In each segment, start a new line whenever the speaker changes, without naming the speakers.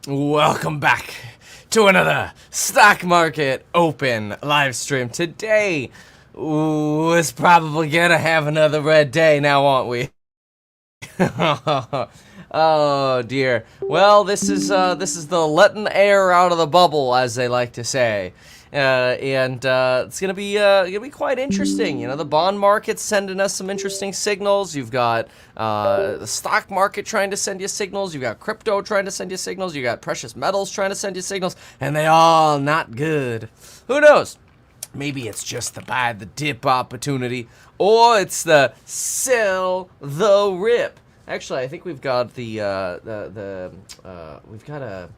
Welcome back to another stock market open live stream. Today was probably gonna have another red day now, aren't we? Oh dear. Well, this is the letting air out of the bubble, as they like to say. It's gonna be quite interesting. You know, the bond market's sending us some interesting signals. You've got the stock market trying to send you signals. You've got crypto trying to send you signals. You got precious metals trying to send you signals, and they all not good. Who knows? Maybe it's just the buy the dip opportunity, or it's the sell the rip. Actually, I think we've got we've got a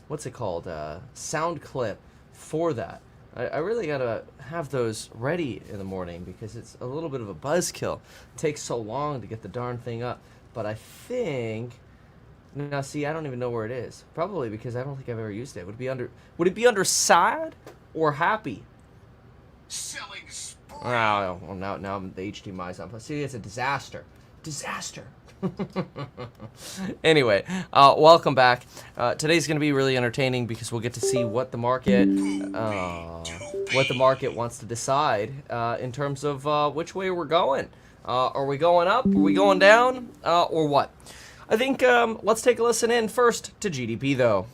what's it called, sound clip for that. I really gotta have those ready in the morning because it's a little bit of a buzzkill. It takes so long to get the darn thing up. But I think, now see, I don't even know where it is. Probably because I don't think I've ever used it. Would it be under sad or happy?
Selling spree.
Oh, well, now the HDMI's on. See, it's a disaster. Disaster. Anyway, welcome back. Today's going to be really entertaining because we'll get to see what the market wants to decide in terms of which way we're going. Are we going up? Are we going down? Or what? I think let's take a listen in first to GDP, though.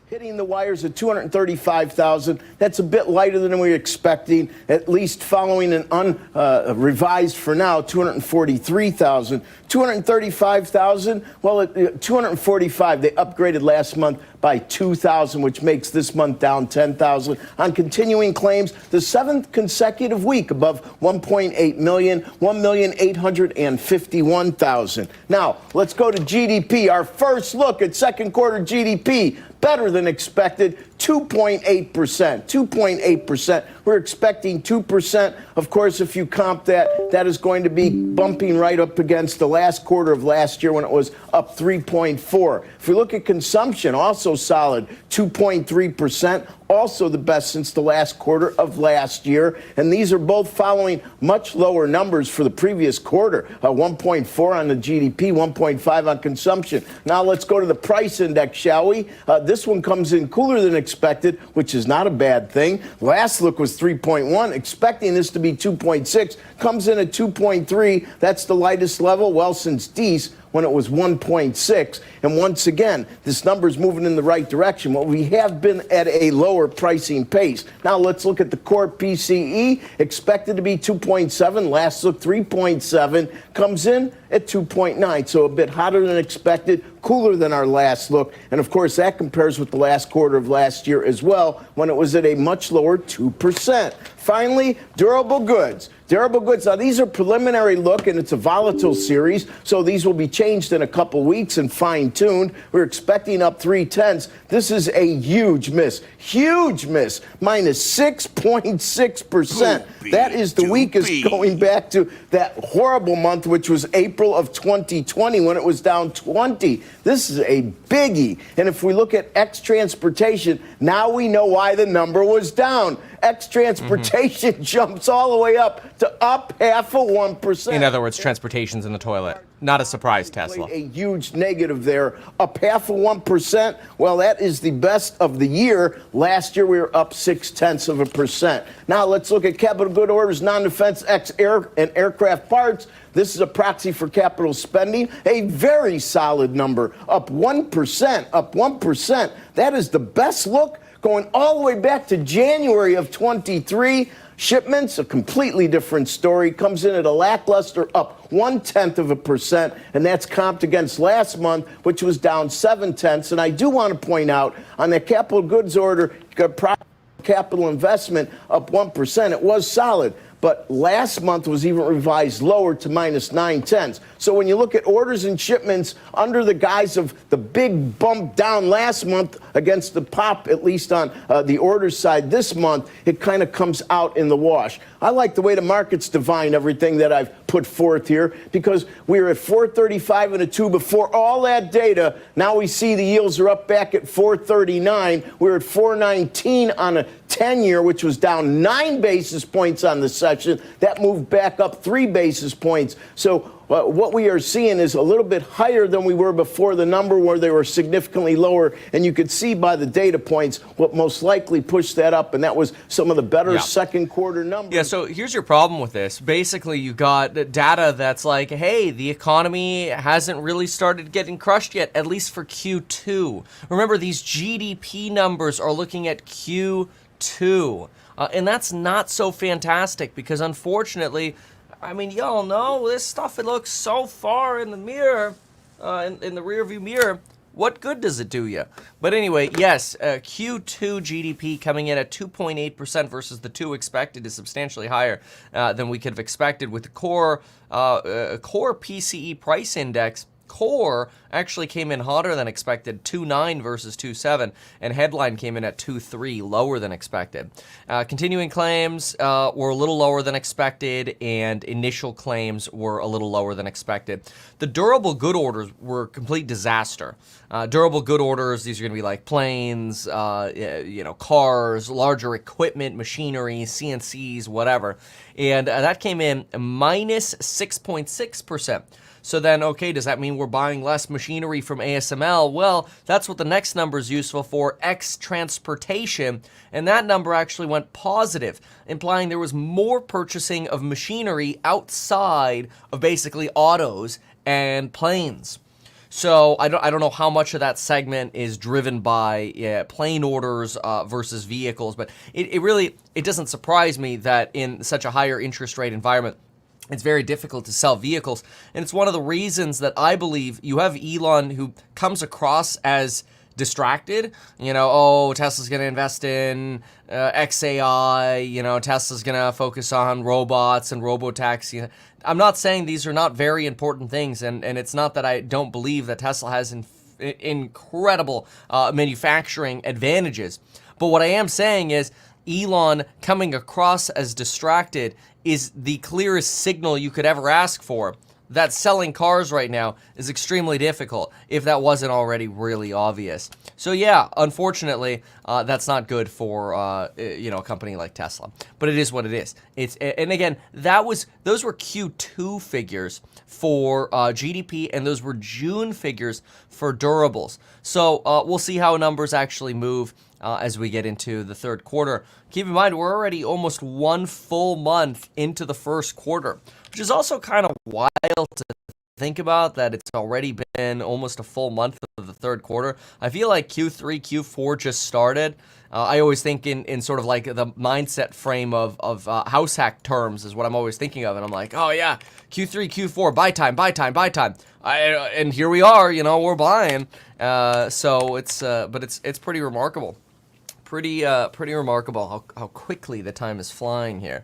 Hitting the wires at 235,000. That's a bit lighter than we were expecting, at least following an unrevised for now, 243,000. 235,000, well, at 245, they upgraded last month by 2,000, which makes this month down 10,000. On continuing claims, the seventh consecutive week above 1.8 million, 1,851,000. Now, let's go to GDP. Our first look at second quarter GDP. Better than expected, 2.8%. 2.8%. We're expecting 2%. Of course, if you comp that, that is going to be bumping right up against the last quarter of last year when it was up 3.4. If we look at consumption, also solid, 2.3%. Also the best since the last quarter of last year. And these are both following much lower numbers for the previous quarter. 1.4 on the GDP, 1.5 on consumption. Now let's go to the price index, shall we? This one comes in cooler than expected, which is not a bad thing. Last look was 3.1, expecting this to be 2.6. Comes in at 2.3. That's the lightest level, well, since Dees, when it was 1.6. And once again, this number is moving in the right direction. Well, we have been at a lower pricing pace. Now let's look at the core PCE, expected to be 2.7. Last look, 3.7. Comes in at 2.9, so a bit hotter than expected, cooler than our last look. And of course, that compares with the last quarter of last year as well, when it was at a much lower 2%. Finally, durable goods. Durable goods. Now, these are preliminary look, and it's a volatile series, so these will be changed in a couple weeks and fine-tuned. We're expecting up 0.3. This is a huge miss. Huge miss. Minus 6.6%. That is the weakest going back to that horrible month, which was April of 2020, when it was down 20. This is a biggie. And if we look at X-Transportation, now we know why the number was down. X-Transportation jumps all the way up to up 0.5%.
In other words, transportation's in the toilet. Not a surprise, Tesla.
A huge negative there, up 0.5%. Well, that is the best of the year. Last year, we were up 0.6%. Now, let's look at capital good orders, non-defense, ex-air and aircraft parts. This is a proxy for capital spending. A very solid number, up 1%, up 1%. That is the best look going all the way back to January of 23. Shipments, a completely different story, comes in at a lackluster up 0.1%, and that's comped against last month, which was down 0.7. And I do want to point out on the capital goods order, you got capital investment up 1%. It was solid. But last month was even revised lower to minus 0.9. So when you look at orders and shipments under the guise of the big bump down last month against the pop, at least on the orders side this month, it kind of comes out in the wash. I like the way the markets divine everything that I've put forth here, because we were at 435 and a 2 before all that data. Now we see the yields are up back at 439. We're at 419 on a 10-year, which was down 9 basis points on the session, that moved back up 3 basis points. So what we are seeing is a little bit higher than we were before the number, where they were significantly lower. And you could see by the data points what most likely pushed that up, and that was some of the better second quarter numbers.
Yeah, so here's your problem with this. Basically, you got data that's like, hey, the economy hasn't really started getting crushed yet, at least for Q2. Remember, these GDP numbers are looking at Q2. And that's not so fantastic because, unfortunately, I mean, y'all know this stuff, it looks so far in the mirror, in the rearview mirror. What good does it do you? But anyway, yes, Q2 GDP coming in at 2.8% versus the 2 expected is substantially higher than we could have expected, with the core PCE price index. Core actually came in hotter than expected, 2.9 versus 2.7, and headline came in at 2.3, lower than expected. Continuing claims were a little lower than expected, and initial claims were a little lower than expected. The durable good orders were a complete disaster. Durable good orders, these are going to be like planes, cars, larger equipment, machinery, CNCs, whatever, and that came in minus 6.6%. So then, okay, does that mean we're buying less machinery from ASML? Well, that's what the next number is useful for, X transportation, and that number actually went positive, implying there was more purchasing of machinery outside of basically autos and planes. So I don't know how much of that segment is driven by plane orders versus vehicles, but it really doesn't surprise me that in such a higher interest rate environment, it's very difficult to sell vehicles. And it's one of the reasons that I believe you have Elon, who comes across as distracted. Tesla's going to invest in XAI. Tesla's going to focus on robots and robotaxi. I'm not saying these are not very important things. And it's not that I don't believe that Tesla has incredible manufacturing advantages. But what I am saying is Elon coming across as distracted is the clearest signal you could ever ask for that selling cars right now is extremely difficult, if that wasn't already really obvious. So yeah, unfortunately, that's not good for a company like Tesla. But it is what it is. And again, those were Q2 figures for GDP, and those were June figures for durables. So we'll see how numbers actually move as we get into the third quarter. Keep in mind, we're already almost 1 full month into the first quarter, which is also kind of wild to think about, that it's already been almost a full month of the third quarter. I feel like Q3, Q4 just started. I always think in sort of like the mindset frame of house hack terms is what I'm always thinking of. And I'm like, oh yeah, Q3, Q4, buy time, buy time, buy time. And here we are, we're buying. So it's pretty remarkable. Pretty remarkable how quickly the time is flying here.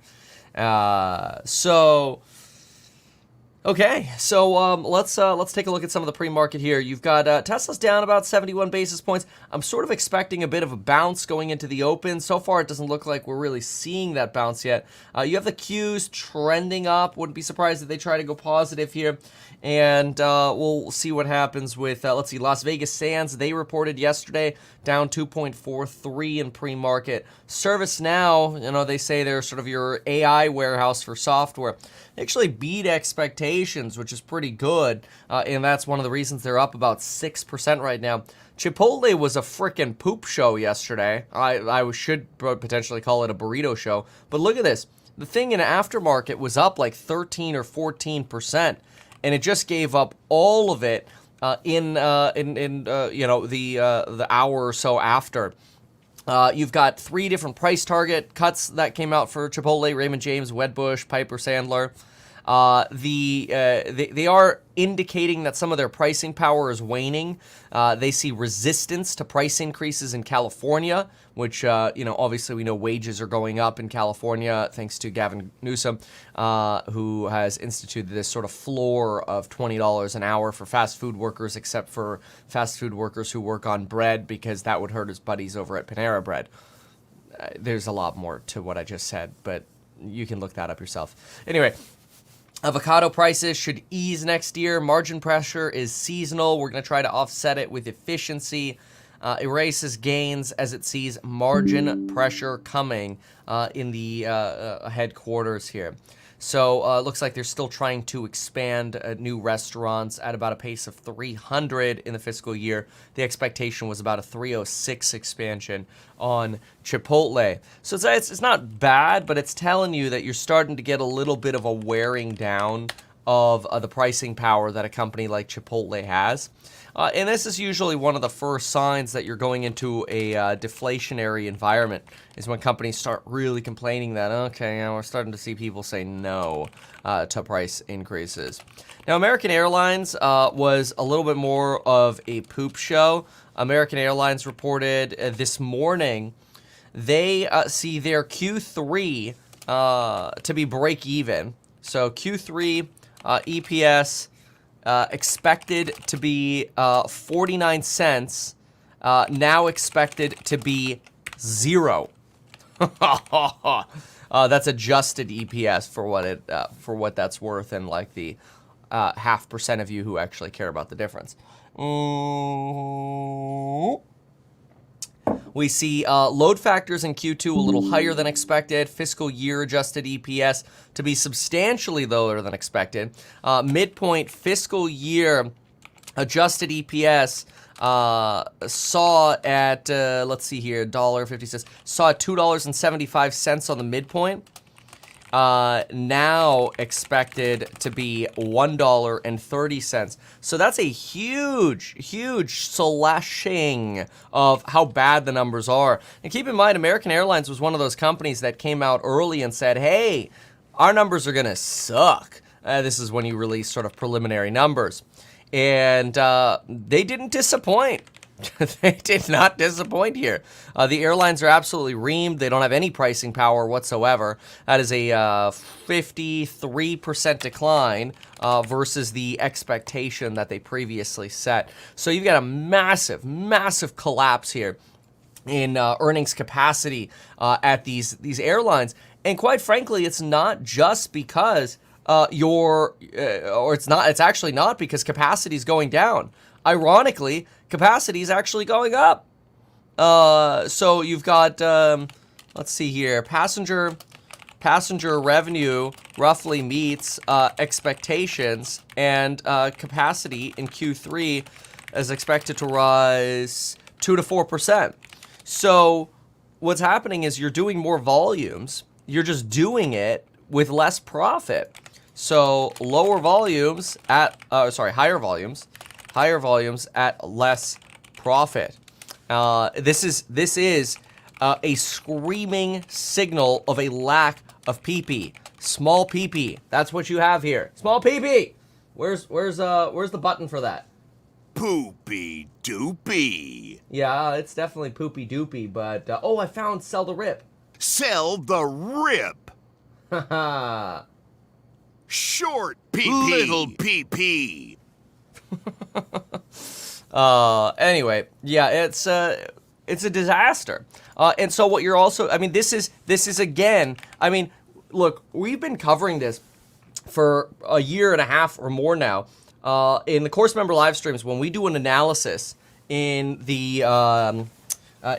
Okay, so let's take a look at some of the pre-market here. You've got Tesla's down about 71 basis points. I'm sort of expecting a bit of a bounce going into the open. So far, it doesn't look like we're really seeing that bounce yet. You have the Qs trending up. Wouldn't be surprised if they try to go positive here. And we'll see what happens with, let's see, Las Vegas Sands. They reported yesterday down 2.43 in pre-market. ServiceNow, they say they're sort of your AI warehouse for software. They actually beat expectations, which is pretty good. And that's one of the reasons they're up about 6% right now. Chipotle was a frickin' poop show yesterday. I should potentially call it a burrito show. But look at this. The thing in aftermarket was up like 13 or 14%. And it just gave up all of it in the hour or so after. You've got 3 different price target cuts that came out for Chipotle, Raymond James, Wedbush, Piper Sandler. They are indicating that some of their pricing power is waning. They see resistance to price increases in California, which, obviously we know wages are going up in California thanks to Gavin Newsom, who has instituted this sort of floor of $20 an hour for fast food workers, except for fast food workers who work on bread, because that would hurt his buddies over at Panera Bread. There's a lot more to what I just said, but you can look that up yourself. Anyway, avocado prices should ease next year. Margin pressure is seasonal. We're going to try to offset it with efficiency. erases gains as it sees margin pressure coming in the headquarters here. So it looks like they're still trying to expand new restaurants at about a pace of 300 in the fiscal year. The expectation was about a 306 expansion on Chipotle. So it's not bad, but it's telling you that you're starting to get a little bit of a wearing down of the pricing power that a company like Chipotle has. And this is usually one of the first signs that you're going into a deflationary environment, is when companies start really complaining that, okay, we're starting to see people say no to price increases. Now, American Airlines was a little bit more of a poop show. American Airlines reported this morning they see their Q3 to be break even. So Q3 EPS expected to be 49 cents, now expected to be 0. That's adjusted EPS for what that's worth, and like the 0.5% of you who actually care about the difference. We see load factors in Q2 a little higher than expected. Fiscal year adjusted EPS to be substantially lower than expected. Midpoint fiscal year adjusted EPS saw at, let's see here, $1.50, saw at $2.75 on the midpoint. Now expected to be $1.30. So that's a huge slashing of how bad the numbers are. And keep in mind, American Airlines was one of those companies that came out early and said, hey, our numbers are going to suck. This is when you release sort of preliminary numbers. And they didn't disappoint. They did not disappoint here. The airlines are absolutely reamed. They don't have any pricing power whatsoever. That is a 53% decline versus the expectation that they previously set. So you've got a massive collapse here in earnings capacity at these airlines. And quite frankly, it's not just because it's actually not because capacity is going down. Ironically, capacity is actually going up. So you've got, let's see here, passenger revenue roughly meets expectations, and capacity in Q3 is expected to rise 2 to 4%. So what's happening is you're doing more volumes. You're just doing it with less profit. So higher volumes at less profit. This is a screaming signal of a lack of PP. Small PP. That's what you have here. Small PP. Where's the button for that?
Poopy doopy.
Yeah, it's definitely poopy doopy. But I found sell the rip.
Sell the rip.
Haha.
Short PP. Little PP.
Anyway, yeah, it's a disaster. And so what you're also, I mean, this is again, I mean, look, we've been covering this for a year and a half or more now. In the course member live streams, when we do an analysis in the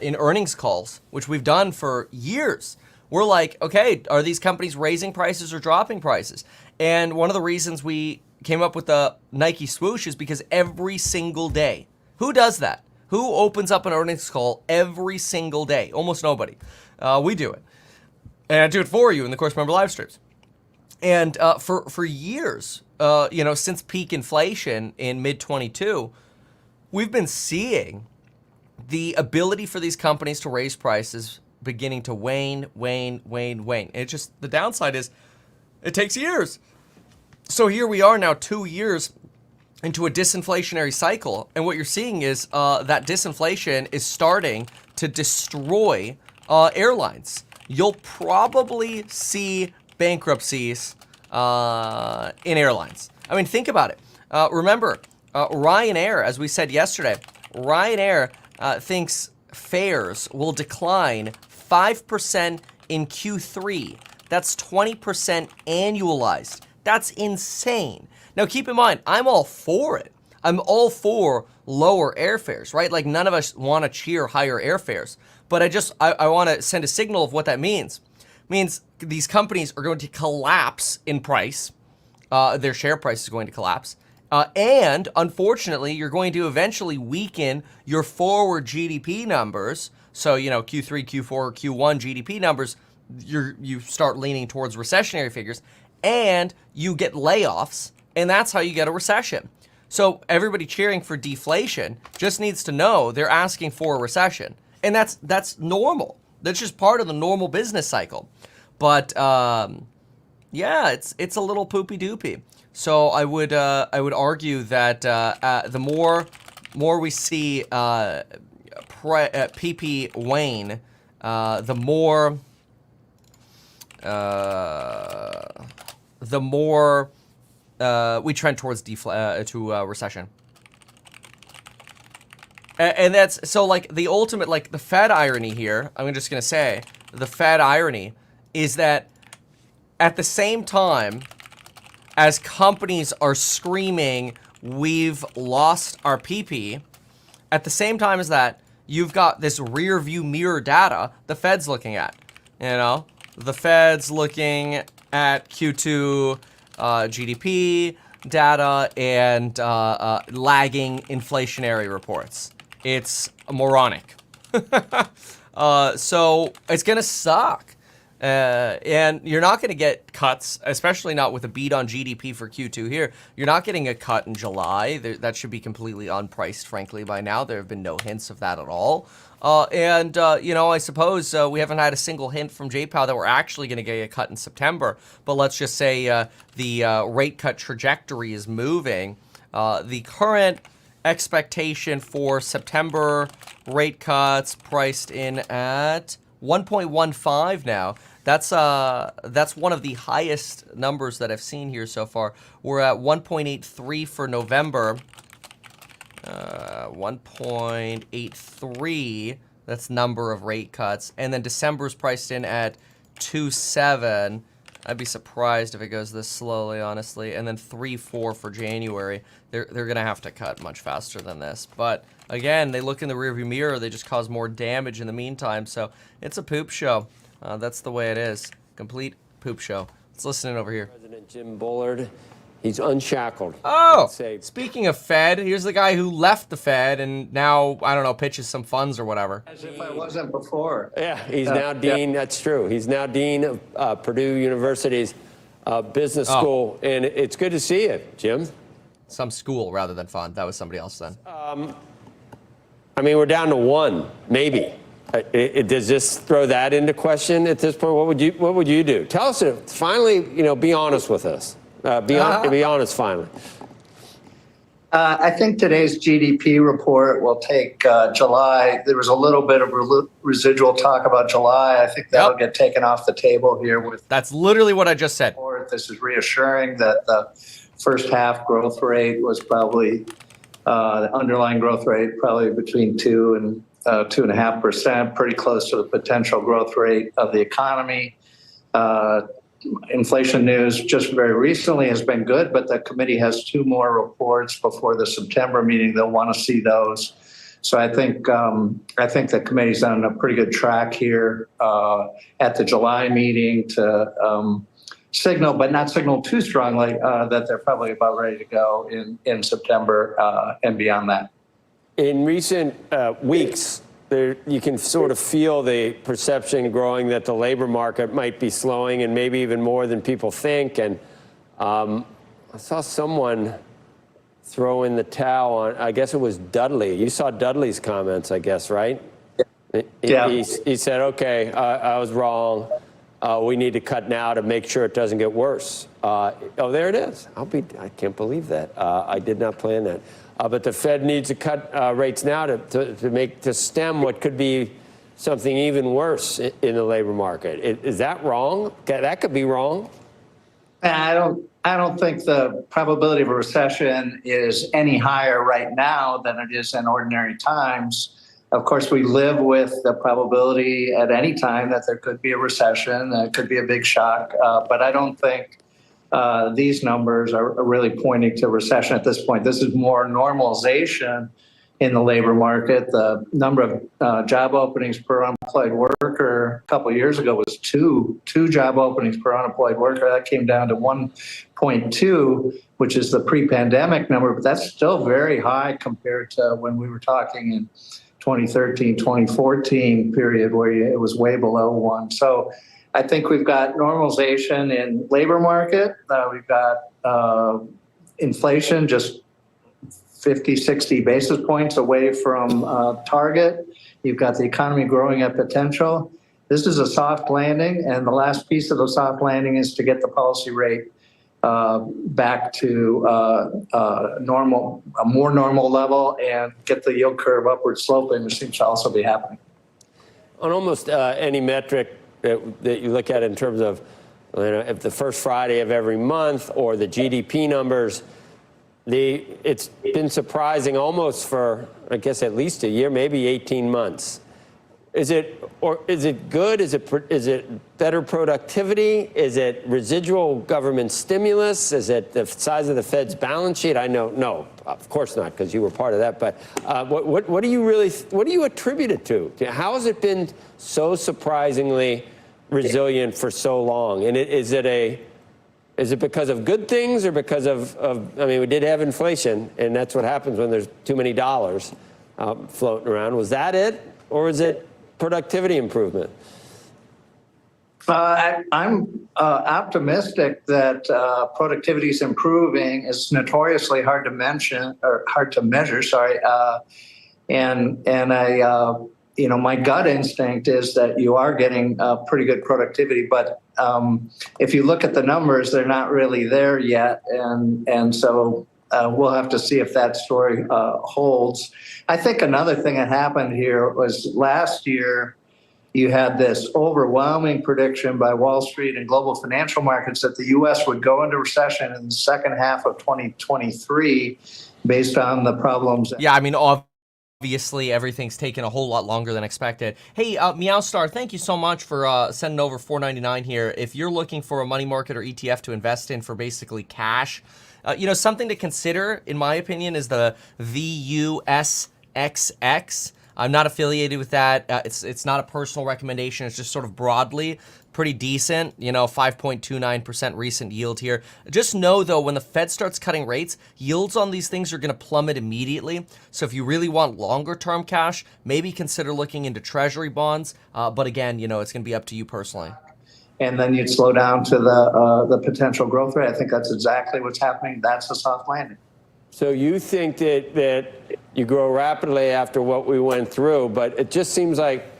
in earnings calls, which we've done for years, we're like, okay, are these companies raising prices or dropping prices? And one of the reasons we came up with the Nike swoosh is because every single day, who does that? Who opens up an earnings call every single day? Almost nobody. We do it. And I do it for you in the course member live streams. And for years, since peak inflation in mid-22, we've been seeing the ability for these companies to raise prices beginning to wane. It's just, the downside is it takes years. So here we are now 2 years into a disinflationary cycle, and what you're seeing is that disinflation is starting to destroy airlines. You'll probably see bankruptcies in airlines. I mean, think about it. Remember, Ryanair, as we said yesterday, Ryanair thinks fares will decline 5% in Q3. That's 20% annualized. That's insane. Now, keep in mind, I'm all for it. I'm all for lower airfares, right? Like none of us want to cheer higher airfares, but I want to send a signal of what that means. It means these companies are going to collapse in price. Their share price is going to collapse. And unfortunately, you're going to eventually weaken your forward GDP numbers. So, Q3, Q4, Q1 GDP numbers, you start leaning towards recessionary figures, and you get layoffs, and that's how you get a recession. So everybody cheering for deflation just needs to know they're asking for a recession. And that's normal. That's just part of the normal business cycle. But yeah, it's a little poopy doopy. So I would argue that the more we see PP wane, the more we trend towards recession. And that's so like the ultimate, like the Fed irony here. I'm just gonna say the Fed irony is that at the same time as companies are screaming, we've lost our PP, at the same time as that, you've got this rear view mirror data the Fed's looking at. The Fed's looking at Q2 GDP data and lagging inflationary reports. It's moronic. So it's going to suck. And you're not going to get cuts, especially not with a beat on GDP for Q2 here. You're not getting a cut in July. That should be completely unpriced, frankly, by now. There have been no hints of that at all. I suppose we haven't had a single hint from JPOW that we're actually going to get a cut in September. But let's just say the rate cut trajectory is moving. The current expectation for September rate cuts priced in at 1.15 now. That's one of the highest numbers that I've seen here so far. We're at 1.83 for November. 1.83. That's number of rate cuts, and then December's priced in at 2.7. I'd be surprised if it goes this slowly, honestly. And then 3.4 for January. They're gonna have to cut much faster than this. But again, they look in the rearview mirror. They just cause more damage in the meantime. So it's a poop show. That's the way it is. Complete poop show. Let's listen in over here.
President Jim Bullard, he's unshackled.
Oh, speaking of Fed, here's the guy who left the Fed and now, I don't know, pitches some funds or whatever.
As if I wasn't before.
Yeah, he's now dean. Yeah. That's true. He's now dean of Purdue University's business school, and it's good to see you, Jim.
Some school rather than fund. That was somebody else then.
I mean, we're down to one, maybe. Does this throw that into question at this point? What would you do? Tell us. Finally, be honest with us. Be honest, finally.
I think today's GDP report will take July. There was a little bit of residual talk about July. I think that'll get taken off the table here.
That's literally what I just said.
This is reassuring that the first half growth rate was probably the underlying growth rate probably between 2 and 2.5%, pretty close to the potential growth rate of the economy. Inflation news just very recently has been good, but the committee has 2 more reports before the September meeting. They'll want to see those. So I think the committee's on a pretty good track here at the July meeting to signal, but not signal too strongly, that they're probably about ready to go in September and beyond that.
In recent weeks, you can sort of feel the perception growing that the labor market might be slowing, and maybe even more than people think. And I saw someone throw in the towel on, I guess it was Dudley. You saw Dudley's comments, I guess, right?
Yeah.
He said, okay, I was wrong. We need to cut now to make sure it doesn't get worse. Oh, there it is. I can't believe that. I did not plan that. But the Fed needs to cut rates now to stem what could be something even worse in the labor market. Is that wrong? That could be wrong.
I don't think the probability of a recession is any higher right now than it is in ordinary times. Of course, we live with the probability at any time that there could be a recession, that could be a big shock. But I don't think these numbers are really pointing to recession at this point. This is more normalization in the labor market. The number of job openings per unemployed worker a couple of years ago was two job openings per unemployed worker. That came down to 1.2, which is the pre-pandemic number, but that's still very high compared to when we were talking in 2013, 2014 period where it was way below 1. So I think we've got normalization in labor market. We've got inflation just 50, 60 basis points away from target. You've got the economy growing at potential. This is a soft landing, and the last piece of the soft landing is to get the policy rate back to a more normal level and get the yield curve upward sloping, which seems to also be happening.
On almost any metric that you look at in terms of, if the first Friday of every month or the GDP numbers, it's been surprising almost for, I guess, at least a year, maybe 18 months. Is it good? Is it better productivity? Is it residual government stimulus? Is it the size of the Fed's balance sheet? I know, no, of course not, because you were part of that. But what do you attribute it to? How has it been so surprisingly resilient for so long? And is it because of good things or because of I mean, we did have inflation, and that's what happens when there's too many dollars floating around. Was that it, or is it productivity improvement?
I'm optimistic that productivity is improving. It's notoriously hard to measure. Sorry, and I, my gut instinct is that you are getting pretty good productivity, but if you look at the numbers, they're not really there yet, and so we'll have to see if that story holds. I think another thing that happened here was last year you had this overwhelming prediction by Wall Street and global financial markets that the U.S. would go into recession in the second half of 2023 based on the problems.
Yeah, I mean, obviously, everything's taken a whole lot longer than expected. Hey, Meowstar, thank you so much for sending over $4.99 here. If you're looking for a money market or ETF to invest in for basically cash, something to consider, in my opinion, is the VUSXX. I'm not affiliated with that. It's not a personal recommendation. It's just sort of broadly pretty decent, 5.29% recent yield here. Just know, though, when the Fed starts cutting rates, yields on these things are going to plummet immediately. So if you really want longer-term cash, maybe consider looking into treasury bonds. But again, it's going to be up to you personally.
And then you'd slow down to the potential growth rate. I think that's exactly what's happening. That's a soft landing.
So you think that you grow rapidly after what we went through, but it just seems like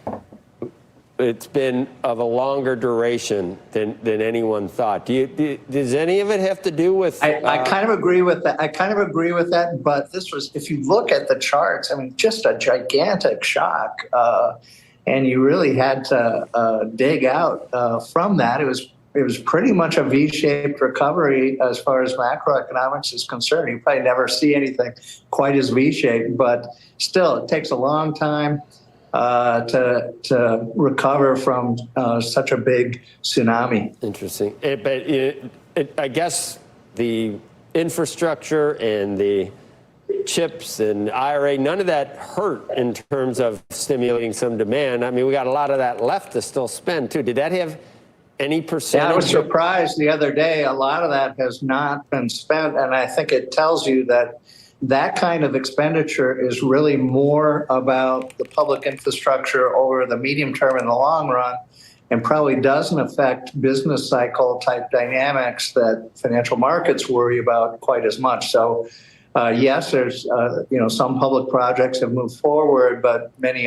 it's been of a longer duration than anyone thought. Does any of it have to do with?
I kind of agree with that. But this was, if you look at the charts, I mean, just a gigantic shock, and you really had to dig out from that. It was pretty much a V-shaped recovery as far as macroeconomics is concerned. You probably never see anything quite as V-shaped, but still, it takes a long time to recover from such a big tsunami.
Interesting. I guess the infrastructure and the chips and IRA, none of that hurt in terms of stimulating some demand. I mean, we got a lot of that left to still spend, too. Did that have any percentage?
Yeah, I was surprised the other day. A lot of that has not been spent, and I think it tells you that kind of expenditure is really more about the public infrastructure over the medium term and the long run, and probably doesn't affect business cycle type dynamics that financial markets worry about quite as much. So, yes, there's some public projects have moved forward, but many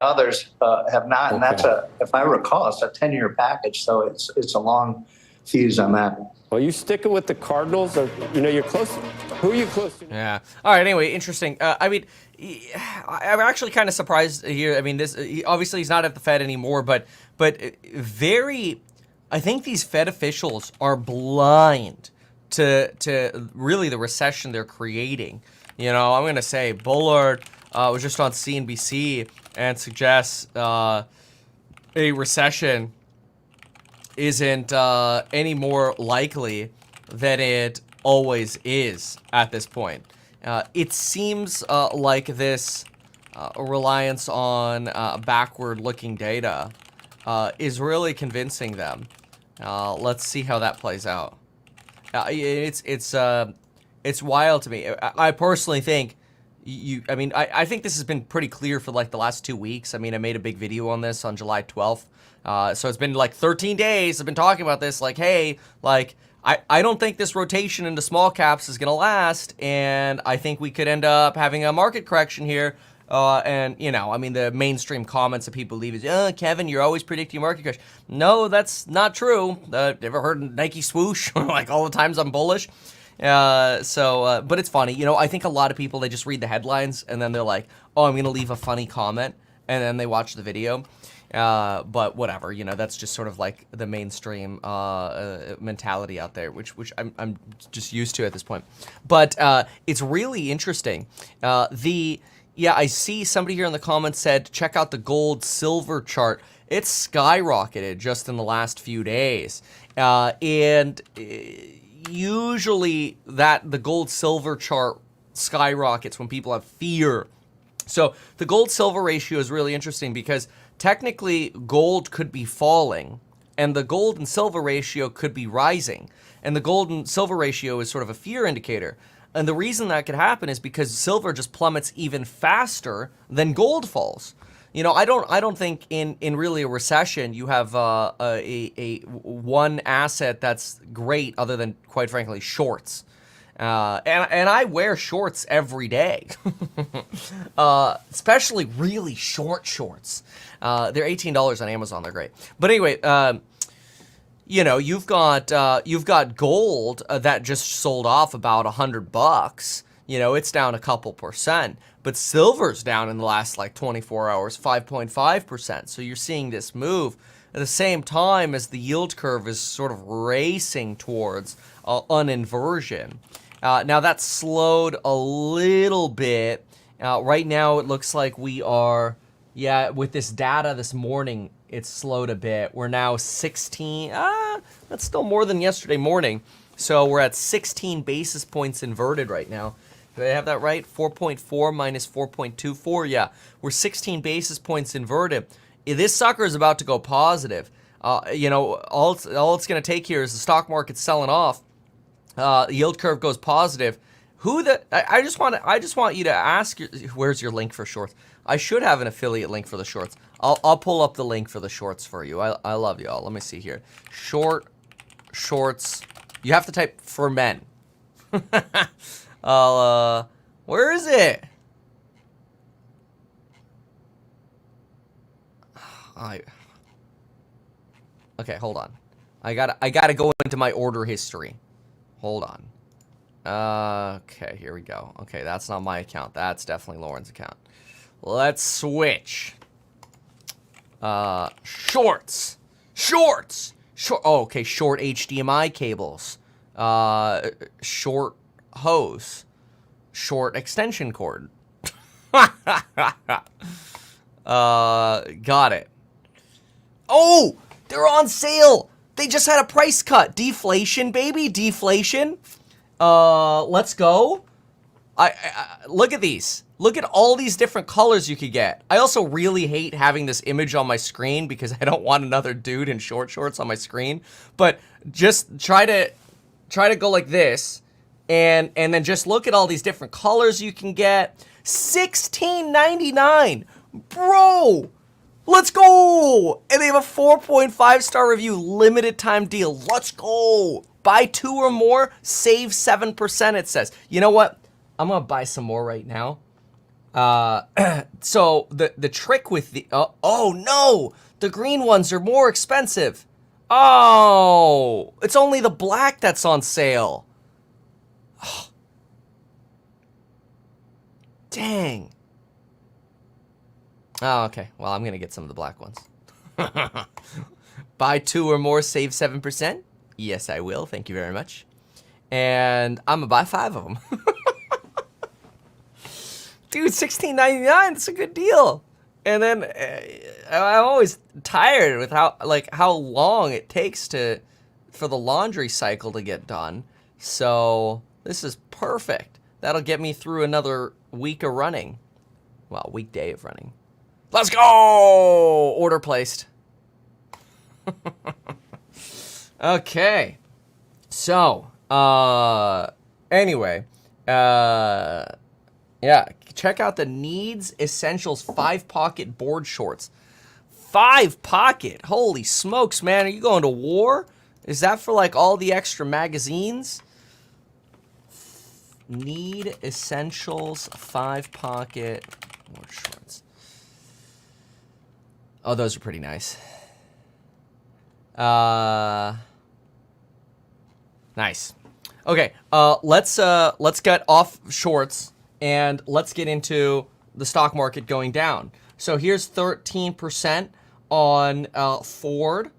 others have not, and that's if I recall, it's a 10-year package, so it's a long fuse on that.
Well, you sticking with the Cardinals, or you're close? Who are you close to?
Yeah. All right. Anyway, interesting. I'm actually kind of surprised here. I mean, this obviously he's not at the Fed anymore, but I think these Fed officials are blind to really the recession they're creating. I'm going to say Bullard was just on CNBC and suggests a recession isn't any more likely than it always is at this point. It seems like this reliance on backward-looking data is really convincing them. Let's see how that plays out. It's wild to me. I personally think I think this has been pretty clear for like the last 2 weeks. I mean, I made a big video on this on July 12th. So it's been like 13 days. I've been talking about this. Like, hey, like, I don't think this rotation into small caps is going to last. And I think we could end up having a market correction here. And, you know, I mean, the mainstream comments that people leave is, oh, Kevin, you're always predicting market crash. No, that's not true. Ever heard Nike swoosh? Like all the times I'm bullish. But it's funny. You know, I think a lot of people, they just read the headlines and then they're like, oh, I'm going to leave a funny comment. And then they watch the video. But whatever, you know, that's just sort of like the mainstream mentality out there, which I'm just used to at this point. But it's really interesting. Yeah, I see somebody here in the comments said, check out the gold silver chart. It's skyrocketed just in the last few days. And usually the gold silver chart skyrockets when people have fear. So the gold silver ratio is really interesting because technically gold could be falling and the gold and silver ratio could be rising. And the gold and silver ratio is sort of a fear indicator. And the reason that could happen is because silver just plummets even faster than gold falls. You know, I don't think in really a recession you have a one asset that's great other than, quite frankly, shorts. And I wear shorts every day, especially really short shorts. They're $18 on Amazon. They're great. But anyway, you know, you've got gold that just sold off about $100. You know, it's down a couple percent, but silver's down in the last like 24 hours, 5.5%. So you're seeing this move at the same time as the yield curve is sort of racing towards an inversion. Now that's slowed a little bit. Right now it looks like we are, yeah, with this data this morning, it's slowed a bit. We're now 16, that's still more than yesterday morning. So we're at 16 basis points inverted right now. Do I have that right? 4.4 minus 4.24, yeah. We're 16 basis points inverted. This sucker is about to go positive. You know, all it's gonna take here is the stock market selling off. The yield curve goes positive. I just want you to ask, where's your link for shorts? I should have an affiliate link for the shorts. I'll pull up the link for the shorts for you. I love y'all. Let me see here. Shorts. You have to type for men. Where is it? Okay, hold on. I gotta go into my order history. Hold on. Okay, here we go. Okay, that's not my account. That's definitely Lauren's account. Let's switch. Shorts. Oh, okay, short HDMI cables. Short hose. Short extension cord. Got it. Oh, they're on sale. They just had a price cut. Deflation, baby, deflation. Let's go. I look at these. Look at all these different colors you could get. I also really hate having this image on my screen because I don't want another dude in short shorts on my screen. But just try to go like this, and then just look at all these different colors you can get. $16.99, bro. Let's go. And they have a 4.5 star review, limited time deal. Let's go. Buy 2 or more, save 7%. It says. You know what? I'm gonna buy some more right now. So the trick with the oh no, the green ones are more expensive. Oh, it's only the black that's on sale. Oh. Dang. Oh, okay. Well, I'm gonna get some of the black ones. Buy 2 or more, save 7%. Yes, I will. Thank you very much. And I'm gonna buy 5 of them. Dude, $16.99, that's a good deal. And then I'm always tired with how long it takes for the laundry cycle to get done. So this is perfect. That'll get me through another week of running. Well, weekday of running. Let's go! Order placed. Okay. So, anyway, yeah, check out the Needs Essentials 5-pocket board shorts. 5-pocket? Holy smokes, man. Are you going to war? Is that for like all the extra magazines? Need Essentials 5-pocket board shorts. Oh, those are pretty nice. Nice. Okay, let's get off shorts and let's get into the stock market going down. So here's 13% on Ford.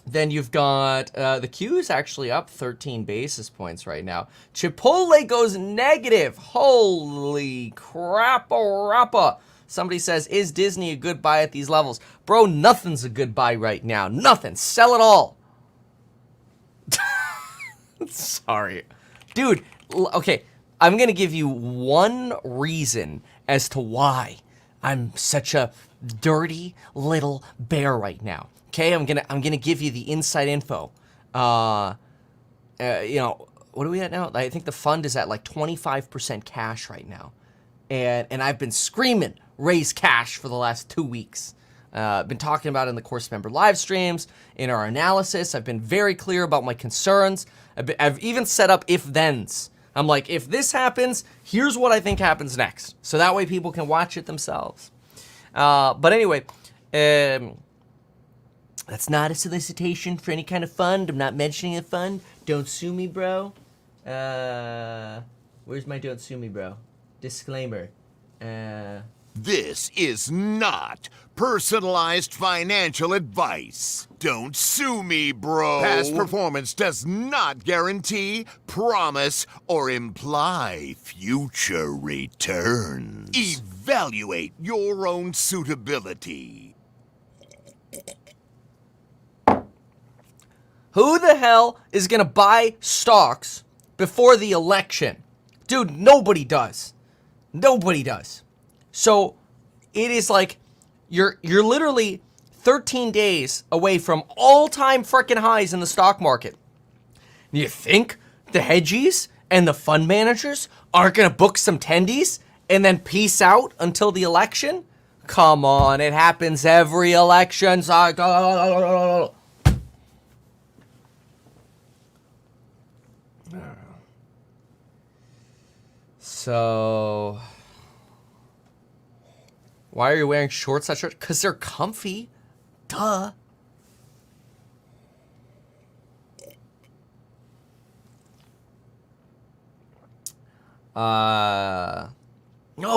Then you've got the Q is actually up 13 basis points right now. Chipotle goes negative. Holy crap-a-rappa. Somebody says, is Disney a good buy at these levels? Bro, nothing's a good buy right now. Nothing. Sell it all. Sorry. Dude, okay, I'm going to give you one reason as to why I'm such a dirty little bear right now. Okay, I'm gonna give you the inside info. You know, what are we at now? I think the fund is at like 25% cash right now, and I've been screaming raise cash for the last 2 weeks. Been talking about it in the course member live streams, in our analysis. I've been very clear about my concerns. I've even set up if-thens. I'm like, if this happens, here's what I think happens next. So that way people can watch it themselves. But anyway, that's not a solicitation for any kind of fund. I'm not mentioning a fund. Don't sue me, bro. Where's my don't sue me, bro? Disclaimer.
This is not personalized financial advice. Don't sue me, bro. Past performance does not guarantee, promise, or imply future returns. Evaluate your own suitability.
Who the hell is gonna buy stocks before the election? Dude, nobody does. Nobody does. So it is like you're literally 13 days away from all-time freaking highs in the stock market. You think the hedgies and the fund managers aren't gonna book some tendies and then peace out until the election? Come on, it happens every election. So, why are you wearing shorts that short? Because they're comfy. Duh. No,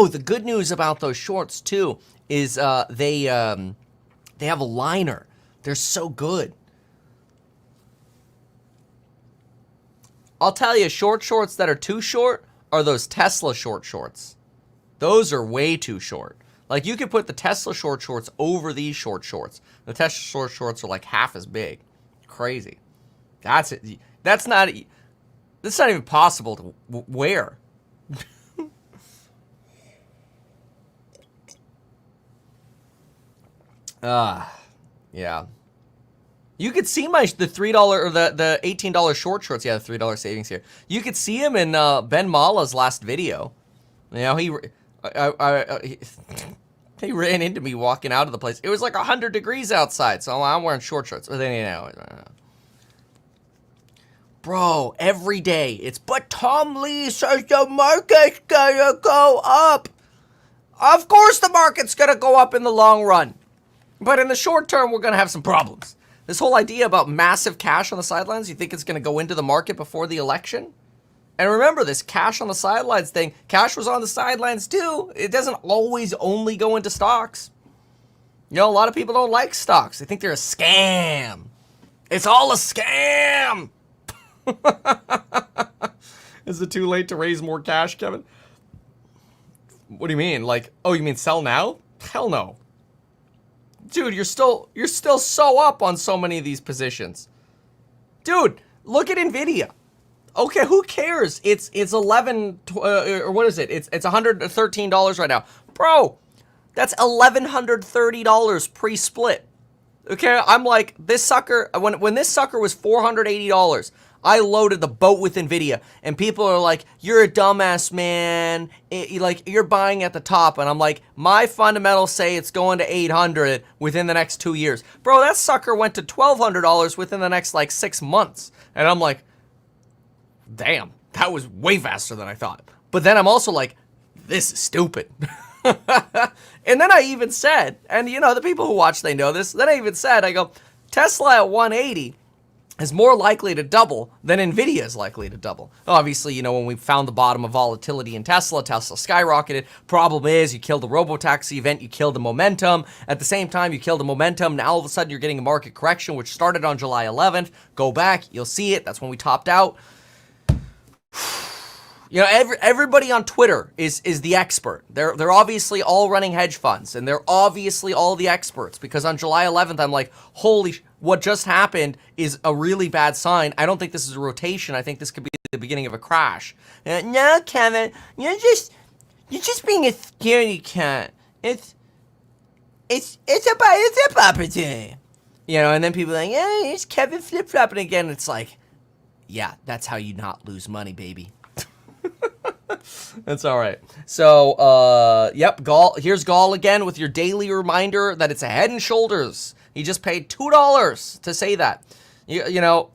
the good news about those shorts too is they have a liner. They're so good. I'll tell you, short shorts that are too short are those Tesla short shorts. Those are way too short. Like, you could put the Tesla short shorts over these short shorts. The Tesla short shorts are like half as big. Crazy. That's it. That's not even possible to wear. Yeah. You could see the $3 or the $18 short shorts. Yeah, the $3 savings here. You could see him in Ben Mala's last video. You know, he ran into me walking out of the place. It was like 100 degrees outside, so I'm wearing short shorts. But then, you know, bro, every day but Tom Lee says the market's gonna go up. Of course the market's gonna go up in the long run. But in the short term, we're gonna have some problems. This whole idea about massive cash on the sidelines, you think it's gonna go into the market before the election? And remember this cash on the sidelines thing, cash was on the sidelines too. It doesn't always only go into stocks. You know, a lot of people don't like stocks. They think they're a scam. It's all a scam. Is it too late to raise more cash, Kevin? What do you mean? Like, oh, you mean sell now? Hell no. Dude, you're still so up on so many of these positions. Dude, look at Nvidia. Okay, who cares? It's 11 or what is it? It's $113 right now, bro. That's $1,130 pre-split. Okay, I'm like, this sucker. When this sucker was $480, I loaded the boat with Nvidia, and people are like, "You're a dumbass, man. You're buying at the top," and I'm like, my fundamentals say it's going to 800 within the next 2 years, bro. That sucker went to $1,200 within the next like 6 months, and I'm like, damn, that was way faster than I thought. But then I'm also like, this is stupid. And then I even said, and you know, the people who watch, they know this, then I even said, I go, Tesla at 180 is more likely to double than Nvidia is likely to double. Obviously, you know, when we found the bottom of volatility in Tesla skyrocketed. Problem is, you killed the robotaxi event, you killed the momentum. At the same time, you killed the momentum. Now all of a sudden you're getting a market correction, which started on July 11th. Go back, you'll see it. That's when we topped out. You know, everybody on Twitter is the expert. They're obviously all running hedge funds, and they're obviously all the experts, because on July 11th, I'm like, what just happened is a really bad sign. I don't think this is a rotation. I think this could be the beginning of a crash. No, Kevin, you're just being a scaredy cat. It's a opportunity. You know, and then people are like, yeah, it's Kevin flip-flopping again. It's like, yeah, that's how you not lose money, baby. That's all right. So, yep, here's Gall again with your daily reminder that it's a Head and Shoulders. He just paid $2 to say that. You know,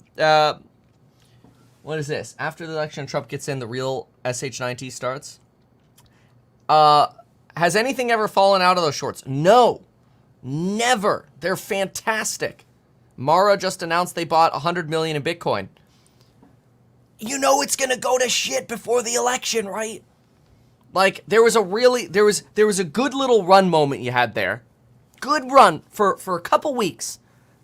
what is this? After the election, Trump gets in, the real SH90 starts. Has anything ever fallen out of those shorts? No, never. They're fantastic. Mara just announced they bought 100 million in Bitcoin. You know it's gonna go to shit before the election, right? Like, there was a good little run moment you had there. Good run for a couple weeks.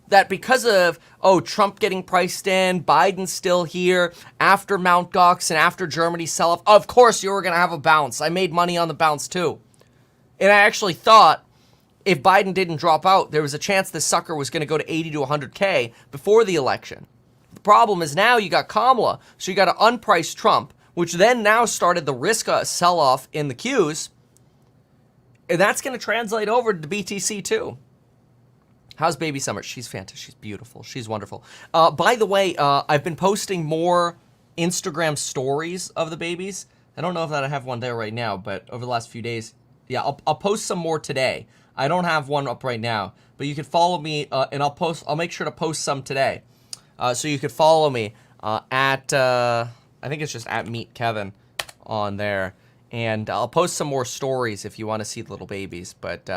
That because of, Trump getting priced in, Biden's still here, after Mt. Gox and after Germany's sell-off, of course you were gonna have a bounce. I made money on the bounce too. And I actually thought if Biden didn't drop out, there was a chance this sucker was gonna go to 80 to 100K before the election. The problem is now you got Kamala, so you got to unprice Trump, which then now started the risk sell-off in the Qs, and that's going to translate over to BTC too. How's Baby Summer? She's fantastic. She's beautiful. She's wonderful. By the way, I've been posting more Instagram stories of the babies. I don't know if I have one there right now, but over the last few days, yeah, I'll post some more today. I don't have one up right now, but you can follow me, and I'll make sure to post some today. So you could follow me at, I think it's just at Meet Kevin on there. And I'll post some more stories if you want to see the little babies. But,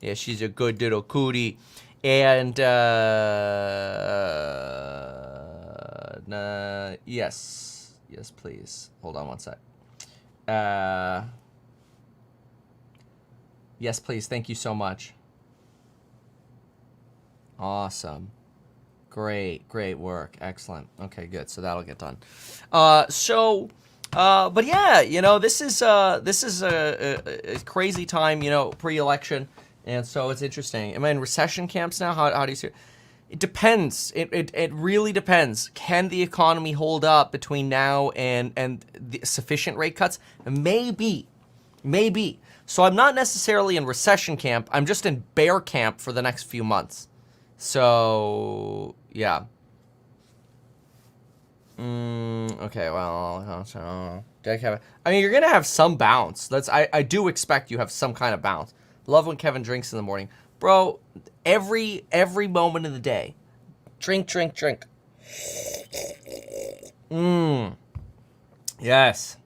yeah, she's a good little cootie. And, yes. Yes, please. Hold on one sec. Yes, please. Thank you so much. Awesome. Great work. Excellent. Okay, good. So that'll get done. But yeah, you know, this is a crazy time, you know, pre-election, and so it's interesting. Am I in recession camps now? How do you see it? It depends. It really depends. Can the economy hold up between now and the sufficient rate cuts? Maybe. So I'm not necessarily in recession camp. I'm just in bear camp for the next few months. So, yeah. Okay, well, I mean, you're going to have some bounce. I do expect you have some kind of bounce. Love when Kevin drinks in the morning. Bro, every moment of the day. Drink. Yes.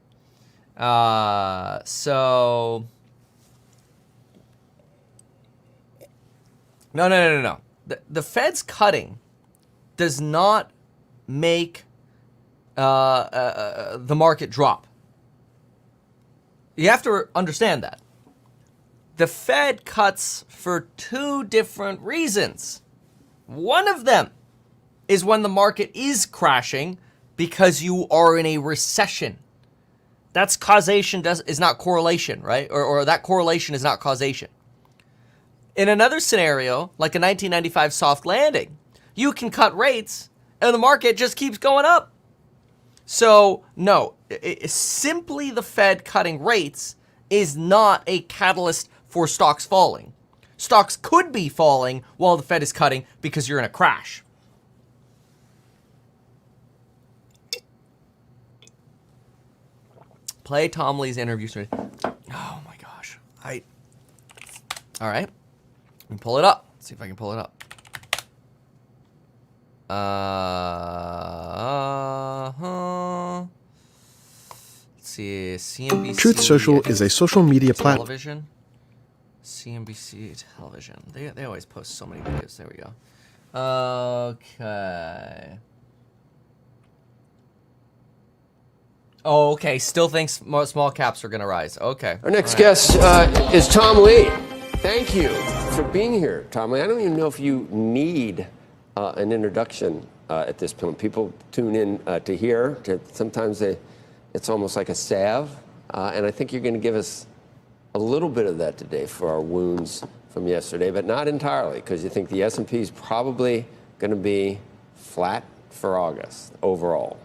So... No. The Fed's cutting does not make the market drop. You have to understand that. The Fed cuts for two different reasons. One of them is when the market is crashing because you are in a recession. That's causation, is not correlation, right? Or that correlation is not causation. In another scenario, like a 1995 soft landing, you can cut rates and the market just keeps going up. So, no, simply the Fed cutting rates is not a catalyst for stocks falling. Stocks could be falling while the Fed is cutting because you're in a crash. Play Tom Lee's interview. Oh my gosh. All right. Let me pull it up. Let's see if I can pull it up. Let's see. CNBC.
Truth Social is a social media platform.
Television. CNBC television. They always post so many videos. There we go. Okay. Oh, okay. Still thinks small caps are going to rise. Okay.
Our next guest is Tom Lee. Thank you for being here, Tom Lee. I don't even know if you need an introduction at this point. People tune in to hear. Sometimes it's almost like a salve. And I think you're going to give us a little bit of that today for our wounds from yesterday, but not entirely, because you think the S&P is probably going to be flat for August overall.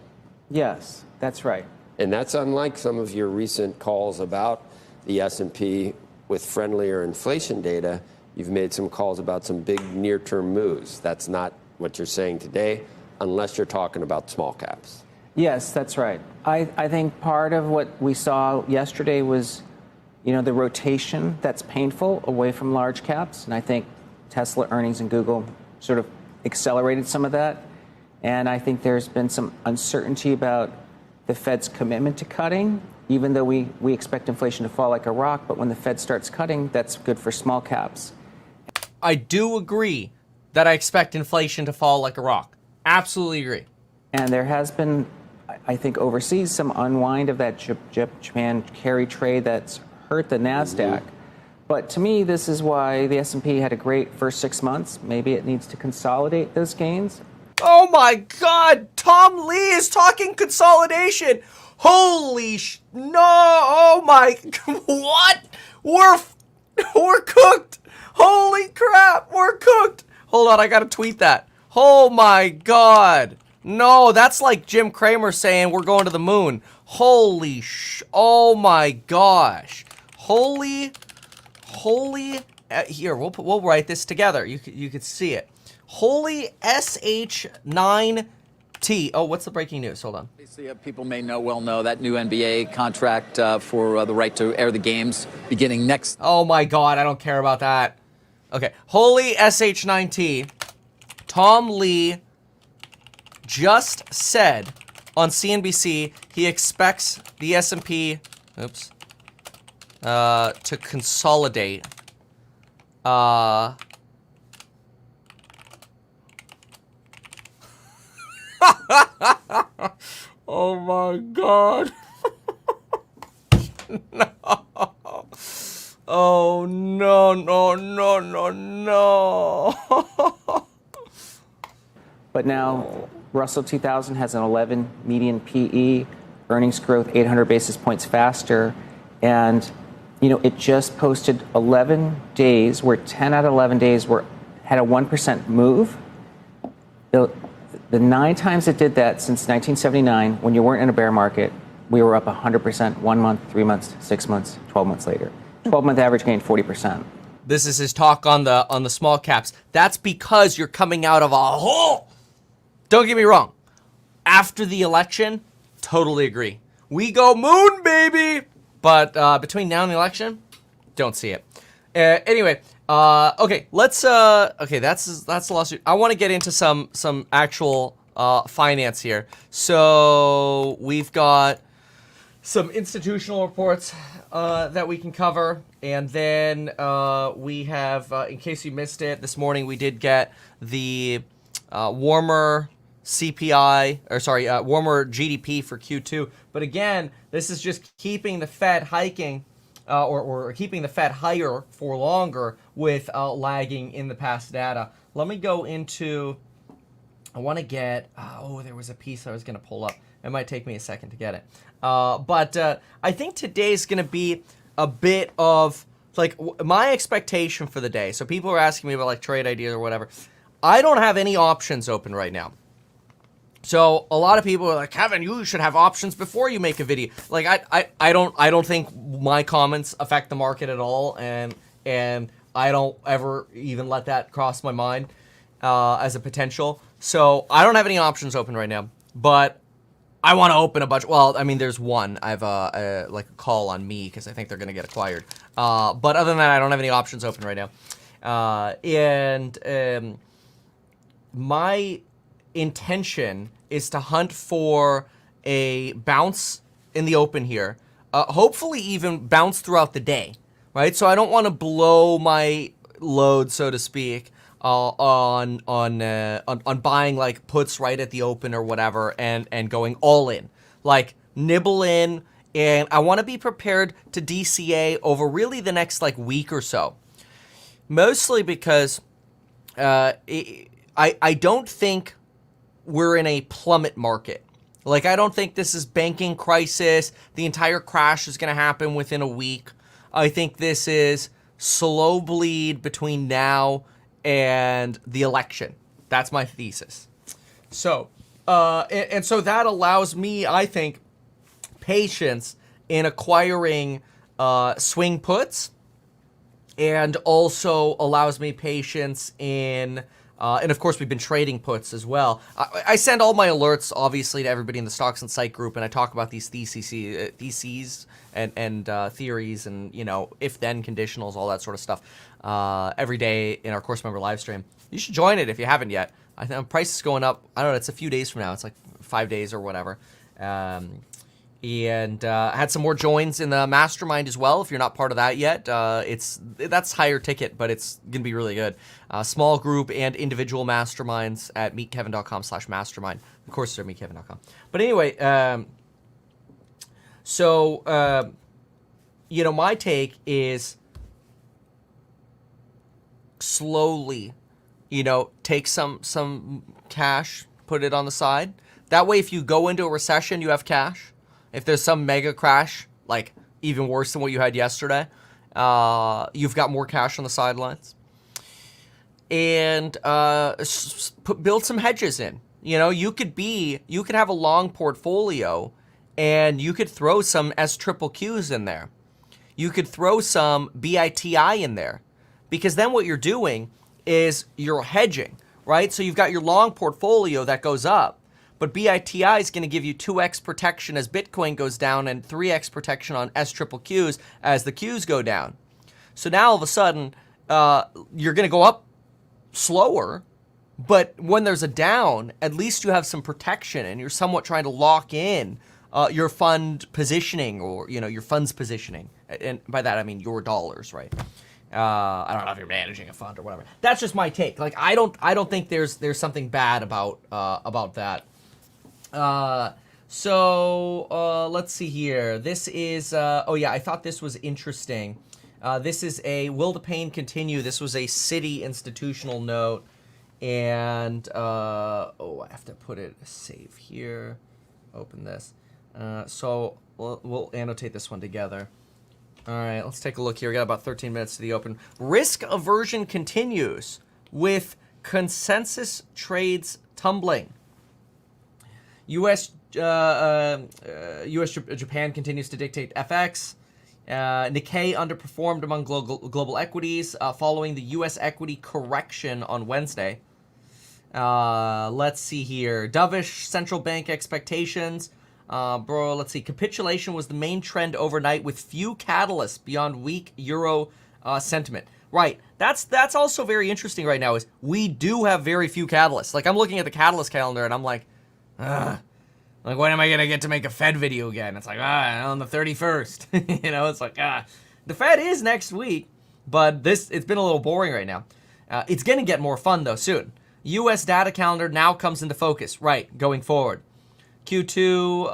Yes, that's right.
And that's unlike some of your recent calls about the S&P with friendlier inflation data. You've made some calls about some big near-term moves. That's not what you're saying today, unless you're talking about small caps.
Yes, that's right. I think part of what we saw yesterday was, the rotation that's painful away from large caps. And I think Tesla earnings and Google sort of accelerated some of that. And I think there's been some uncertainty about the Fed's commitment to cutting, even though we expect inflation to fall like a rock. But when the Fed starts cutting, that's good for small caps.
I do agree that I expect inflation to fall like a rock. Absolutely agree.
And there has been, I think, overseas, some unwind of that Japan carry trade that's hurt the NASDAQ. But to me, this is why the S&P had a great first 6 months. Maybe it needs to consolidate those gains.
Oh my God, Tom Lee is talking consolidation. Holy no, oh my, what? We're cooked. Holy crap, we're cooked. Hold on, I gotta tweet that. Oh my God. No, that's like Jim Cramer saying we're going to the moon. Holy oh my gosh. Holy, here, we'll write this together. You could see it. Holy SH9T. Oh, what's the breaking news? Hold on.
People may well know that new NBA contract for the right to air the games beginning next.
Oh my God, I don't care about that. Okay, holy SH9T. Tom Lee just said on CNBC he expects the S&P, to consolidate. Oh my God. No. Oh no.
But now Russell 2000 has an 11 median PE, earnings growth 800 basis points faster, and it just posted 11 days where 10 out of 11 days had a 1% move. The 9 times it did that since 1979, when you weren't in a bear market, we were up 100% 1 month, 3 months, 6 months, 12 months later. 12-month average gained 40%.
This is his talk on the small caps. That's because you're coming out of a hole. Don't get me wrong. After the election, totally agree. We go moon, baby. But between now and the election, don't see it. Anyway, okay, let's. Okay, that's the lawsuit. I want to get into some actual finance here. So we've got some institutional reports that we can cover, and then we have, in case you missed it, this morning we did get the warmer CPI, or sorry, warmer GDP for Q2. But again, this is just keeping the Fed hiking, or keeping the Fed higher for longer with lagging in the past data. Let me go into, I want to get, there was a piece I was going to pull up. It might take me a second to get it. But I think today's going to be a bit of, like, my expectation for the day. So people are asking me about, like, trade ideas or whatever. I don't have any options open right now. So a lot of people are like, Kevin, you should have options before you make a video. Like I don't think my comments affect the market at all, and I don't ever even let that cross my mind as a potential. So I don't have any options open right now, but I want to open a bunch. Well, I mean, there's one. I have like a call on me because I think they're gonna get acquired. But other than that, I don't have any options open right now. My intention is to hunt for a bounce in the open here, hopefully even bounce throughout the day, right? So I don't want to blow my load, so to speak, on buying like puts right at the open or whatever, and going all in, like nibble in, and I want to be prepared to DCA over really the next like week or so, mostly because I don't think we're in a plummet market. Like, I don't think this is banking crisis. The entire crash is going to happen within a week. I think this is slow bleed between now and the election. That's my thesis. So, and so that allows me, I think, patience in acquiring swing puts, and also allows me patience in and of course, we've been trading puts as well. I send all my alerts, obviously, to everybody in the Stocks and Site group, and I talk about these theses and theories and, you know, if-then conditionals, all that sort of stuff every day in our course member live stream. You should join it if you haven't yet. I think the price is going up. I don't know, it's a few days from now. It's like 5 days or whatever. And I had some more joins in the Mastermind as well. If you're not part of that yet, that's higher ticket, but it's gonna be really good. Small group and individual masterminds at meetkevin.com/mastermind. Of course, they're meetkevin.com. But anyway, you know, my take is slowly, you know, take some cash, put it on the side. That way, if you go into a recession, you have cash. If there's some mega crash, like even worse than what you had yesterday, you've got more cash on the sidelines. And build some hedges in. You know, you could have a long portfolio, and you could throw some SQQs in there. You could throw some BITI in there, because then what you're doing is you're hedging, right? So you've got your long portfolio that goes up, but BITI is going to give you 2x protection as Bitcoin goes down and 3x protection on SQQs as the Qs go down. So now all of a sudden, you're going to go up slower, but when there's a down, at least you have some protection, and you're somewhat trying to lock in your fund positioning, or, you know, your fund's positioning. And by that, I mean your dollars, right? I don't know if you're managing a fund or whatever. That's just my take. Like, I don't think there's something bad about that. Let's see here. This is, oh yeah, I thought this was interesting. This is a will the pain continue? This was a Citi institutional note. And, I have to put it, save here, open this. So we'll annotate this one together. All right, let's take a look here. We got about 13 minutes to the open. Risk aversion continues with consensus trades tumbling. Japan continues to dictate FX. Nikkei underperformed among global equities following the U.S. equity correction on Wednesday. Let's see here. Dovish central bank expectations. Let's see. Capitulation was the main trend overnight with few catalysts beyond weak euro sentiment. Right. That's also very interesting right now, is we do have very few catalysts. Like, I'm looking at the catalyst calendar and I'm like, like, when am I going to get to make a Fed video again? It's like, on the 31st. You know, it's like, the Fed is next week, but it's been a little boring right now. It's going to get more fun, though, soon. U.S. data calendar now comes into focus, right, going forward. Q2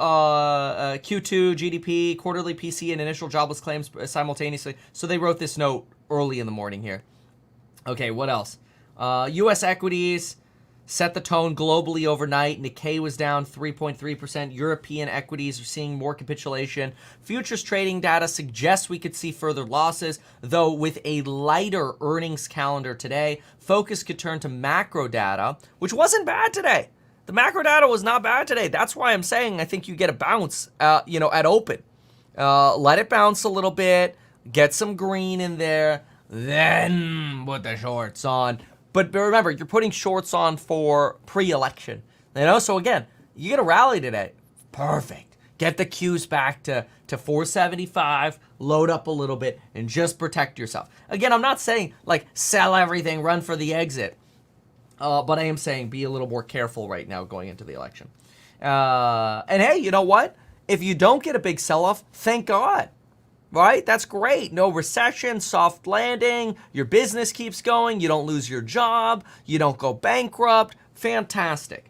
GDP, quarterly PC, and initial jobless claims simultaneously. So they wrote this note early in the morning here. Okay, what else? U.S. equities set the tone globally overnight. Nikkei was down 3.3%. European equities are seeing more capitulation. Futures trading data suggests we could see further losses, though with a lighter earnings calendar today, focus could turn to macro data, which wasn't bad today. The macro data was not bad today. That's why I'm saying I think you get a bounce, you know, at open. Let it bounce a little bit, get some green in there, then put the shorts on. But remember, you're putting shorts on for pre-election. You know, so again, you get a rally today. Perfect. Get the Qs back to 475, load up a little bit, and just protect yourself. Again, I'm not saying, like, sell everything, run for the exit. But I am saying be a little more careful right now going into the election. And hey, you know what? If you don't get a big sell-off, thank God. Right? That's great. No recession, soft landing, your business keeps going, you don't lose your job, you don't go bankrupt. Fantastic.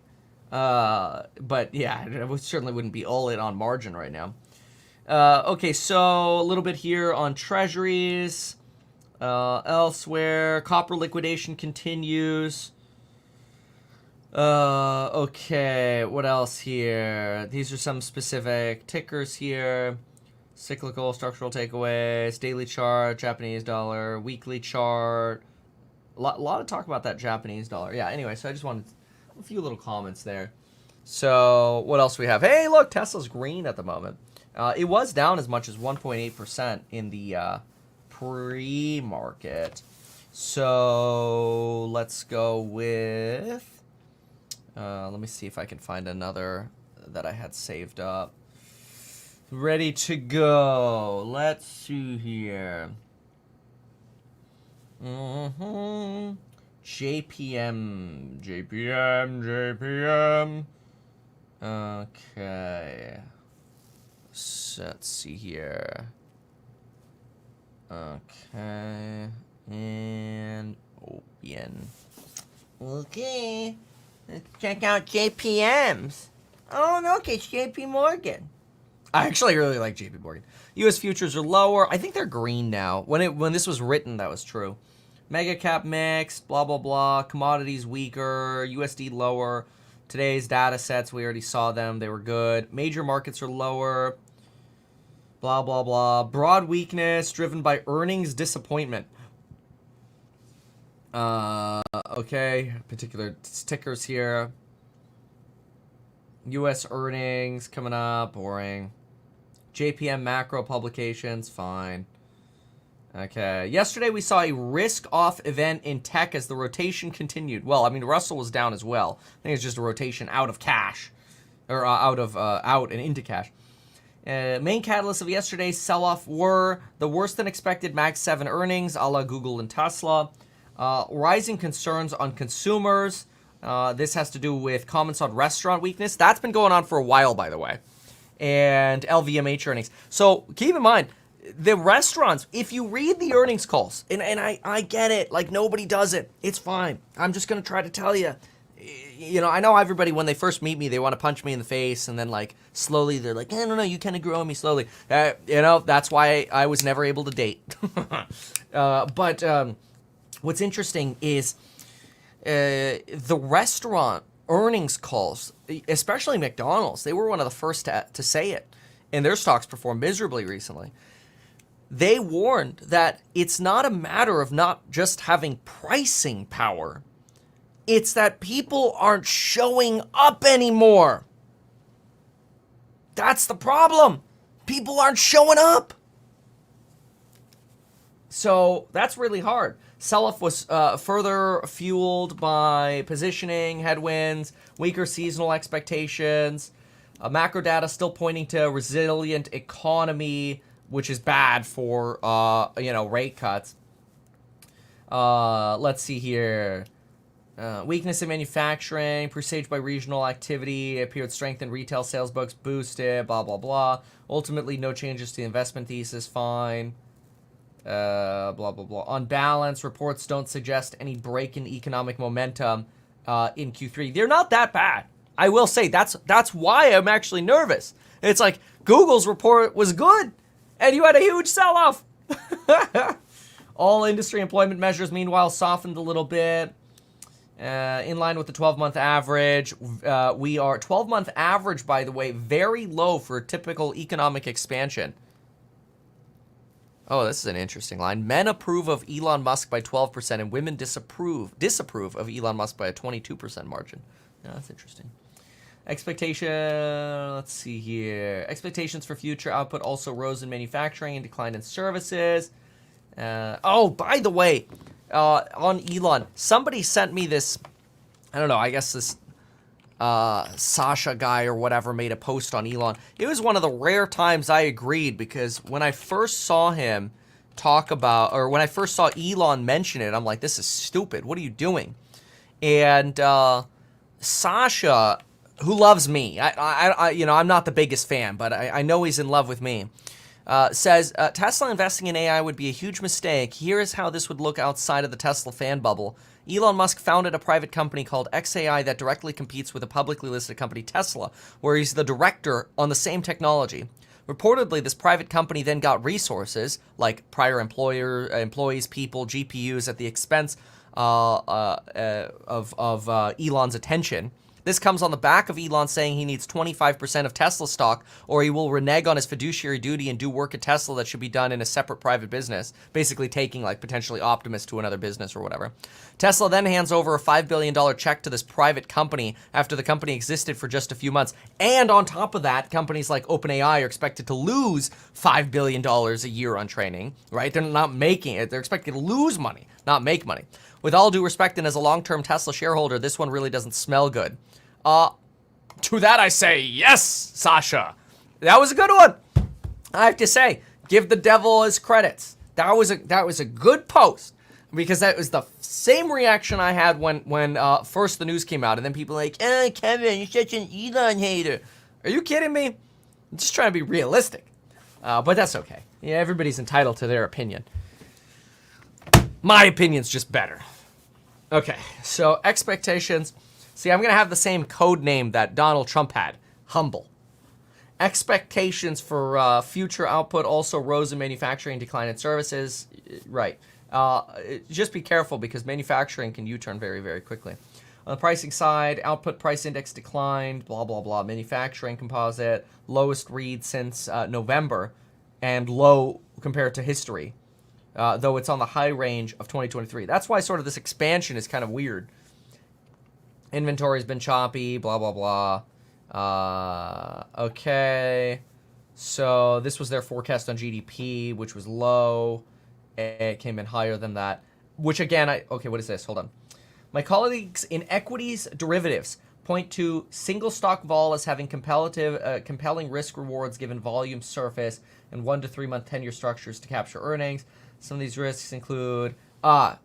But yeah, I certainly wouldn't be all in on margin right now. Okay, so a little bit here on treasuries. Elsewhere, copper liquidation continues. Okay, what else here? These are some specific tickers here. Cyclical, structural takeaways, daily chart, Japanese dollar, weekly chart. A lot of talk about that Japanese dollar. Yeah, anyway, so I just wanted a few little comments there. So what else we have? Hey, look, Tesla's green at the moment. It was down as much as 1.8% in the pre-market. So let's go with... let me see if I can find another that I had saved up. Ready to go. Let's see here. JPM. Okay. So let's see here. Okay. And open. Okay. Let's check out JPMs. Oh, look, it's JP Morgan. I actually really like JP Morgan. U.S. futures are lower. I think they're green now. When this was written, that was true. Mega cap mixed, blah, blah, blah. Commodities weaker. USD lower. Today's data sets, we already saw them. They were good. Major markets are lower. Blah, blah, blah. Broad weakness driven by earnings disappointment. Okay. Particular stickers here. U.S. earnings coming up. Boring. JPM macro publications. Fine. Okay. Yesterday we saw a risk-off event in tech as the rotation continued. Well, I mean, Russell was down as well. I think it's just a rotation out of cash. Or out and into cash. Main catalysts of yesterday's sell-off were the worse-than-expected Mag 7 earnings, a la Google and Tesla. Rising concerns on consumers. This has to do with comments on restaurant weakness. That's been going on for a while, by the way. And LVMH earnings. So keep in mind, the restaurants, if you read the earnings calls, and I get it, like nobody does it. It's fine. I'm just going to try to tell you. You know, I know everybody, when they first meet me, they want to punch me in the face, and then, like, slowly they're like, no, you kind of grow on me slowly. You know, that's why I was never able to date. But what's interesting is the restaurant earnings calls, especially McDonald's, they were one of the first to say it, and their stocks performed miserably recently. They warned that it's not a matter of not just having pricing power. It's that people aren't showing up anymore. That's the problem. People aren't showing up. So that's really hard. Sell-off was further fueled by positioning, headwinds, weaker seasonal expectations. Macro data still pointing to a resilient economy, which is bad for, rate cuts. Let's see here. Weakness in manufacturing, presaged by regional activity, appeared strength in retail sales books, boosted, blah, blah, blah. Ultimately, no changes to the investment thesis, fine. Blah, blah, blah. On balance, reports don't suggest any break in economic momentum in Q3. They're not that bad. I will say that's why I'm actually nervous. It's like Google's report was good, and you had a huge sell-off. All industry employment measures, meanwhile, softened a little bit. In line with the 12-month average. We are 12-month average, by the way, very low for a typical economic expansion. Oh, this is an interesting line. Men approve of Elon Musk by 12%, and women disapprove of Elon Musk by a 22% margin. Yeah, that's interesting. Expectation, let's see here. Expectations for future output also rose in manufacturing and declined in services. Oh, by the way, on Elon, somebody sent me this, I don't know, I guess this Sasha guy or whatever made a post on Elon. It was one of the rare times I agreed, because when I first saw him talk about, or when I first saw Elon mention it, I'm like, this is stupid. What are you doing? And Sasha, who loves me, I'm not the biggest fan, but I know he's in love with me, says, Tesla investing in AI would be a huge mistake. Here is how this would look outside of the Tesla fan bubble. Elon Musk founded a private company called XAI that directly competes with a publicly listed company, Tesla, where he's the director on the same technology. Reportedly, this private company then got resources, like prior employees, people, GPUs, at the expense of Elon's attention. This comes on the back of Elon saying he needs 25% of Tesla stock, or he will renege on his fiduciary duty and do work at Tesla that should be done in a separate private business, basically taking like potentially Optimus to another business or whatever. Tesla then hands over a $5 billion check to this private company after the company existed for just a few months. And on top of that, companies like OpenAI are expected to lose $5 billion a year on training, right? They're not making it. They're expected to lose money, not make money. With all due respect, and as a long-term Tesla shareholder, this one really doesn't smell good. To that I say, yes, Sasha. That was a good one. I have to say, give the devil his credits. That was a good post, because that was the same reaction I had when first the news came out, and then people were like, Kevin, you're such an Elon hater. Are you kidding me? I'm just trying to be realistic. But that's okay. Yeah, everybody's entitled to their opinion. My opinion's just better. Okay, so expectations. See, I'm going to have the same code name that Donald Trump had. Humble. Expectations for future output also rose in manufacturing and decline in services. Right. Just be careful, because manufacturing can U-turn very, very quickly. On the pricing side, output price index declined, blah, blah, blah. Manufacturing composite, lowest read since November, and low compared to history, though it's on the high range of 2023. That's why sort of this expansion is kind of weird. Inventory's been choppy, blah, blah, blah. Okay. So this was their forecast on GDP, which was low. It came in higher than that, which again, okay, what is this? Hold on. My colleagues in equities derivatives point to single stock vol as having compelling risk rewards given volume surface and 1 to 3 month tenure structures to capture earnings. Some of these risks include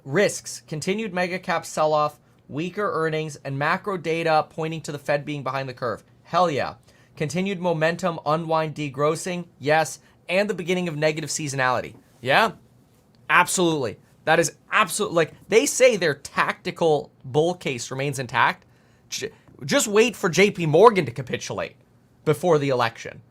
risks, continued mega cap sell-off, weaker earnings, and macro data pointing to the Fed being behind the curve. Hell yeah. Continued momentum, unwind, degrossing. Yes. And the beginning of negative seasonality. Yeah. Absolutely. That is absolutely, like, they say their tactical bull case remains intact. Just wait for JP Morgan to capitulate before the election.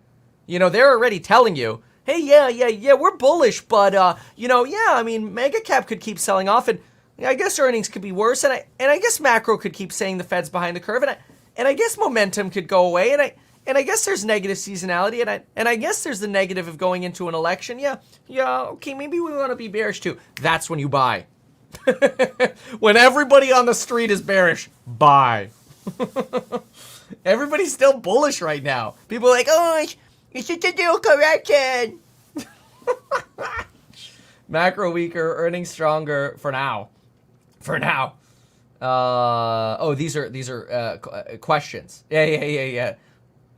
You know, they're already telling you, hey, yeah, we're bullish, but, mega cap could keep selling off, and I guess earnings could be worse, and I guess macro could keep saying the Fed's behind the curve, and I guess momentum could go away, and I guess there's negative seasonality, and I guess there's the negative of going into an election. Yeah, okay, maybe we want to be bearish too. That's when you buy. When everybody on the street is bearish, buy. Everybody's still bullish right now. People are like, oh, it's just a dual correction. Macro weaker, earnings stronger for now. For now. These are questions. Yeah.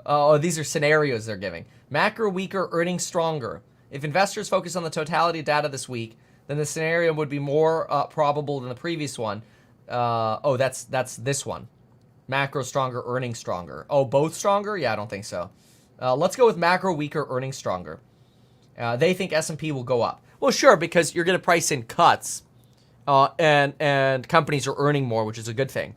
Oh, these are scenarios they're giving. Macro weaker, earnings stronger. If investors focus on the totality of data this week, then the scenario would be more probable than the previous one. That's this one. Macro stronger, earnings stronger. Oh, both stronger? Yeah, I don't think so. Let's go with macro weaker, earnings stronger. They think S&P will go up. Well, sure, because you're going to price in cuts, and companies are earning more, which is a good thing.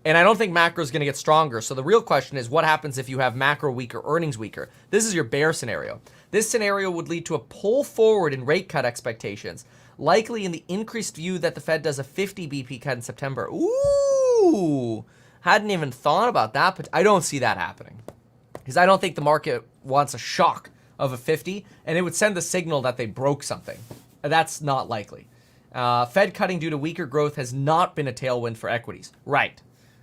And I don't think macro is going to get stronger. So the real question is, what happens if you have macro weaker, earnings weaker? This is your bear scenario. This scenario would lead to a pull forward in rate cut expectations, likely in the increased view that the Fed does a 50 BP cut in September. Ooh, hadn't even thought about that, but I don't see that happening. Because I don't think the market wants a shock of a 50, and it would send the signal that they broke something. That's not likely. Fed cutting due to weaker growth has not been a tailwind for equities. Right.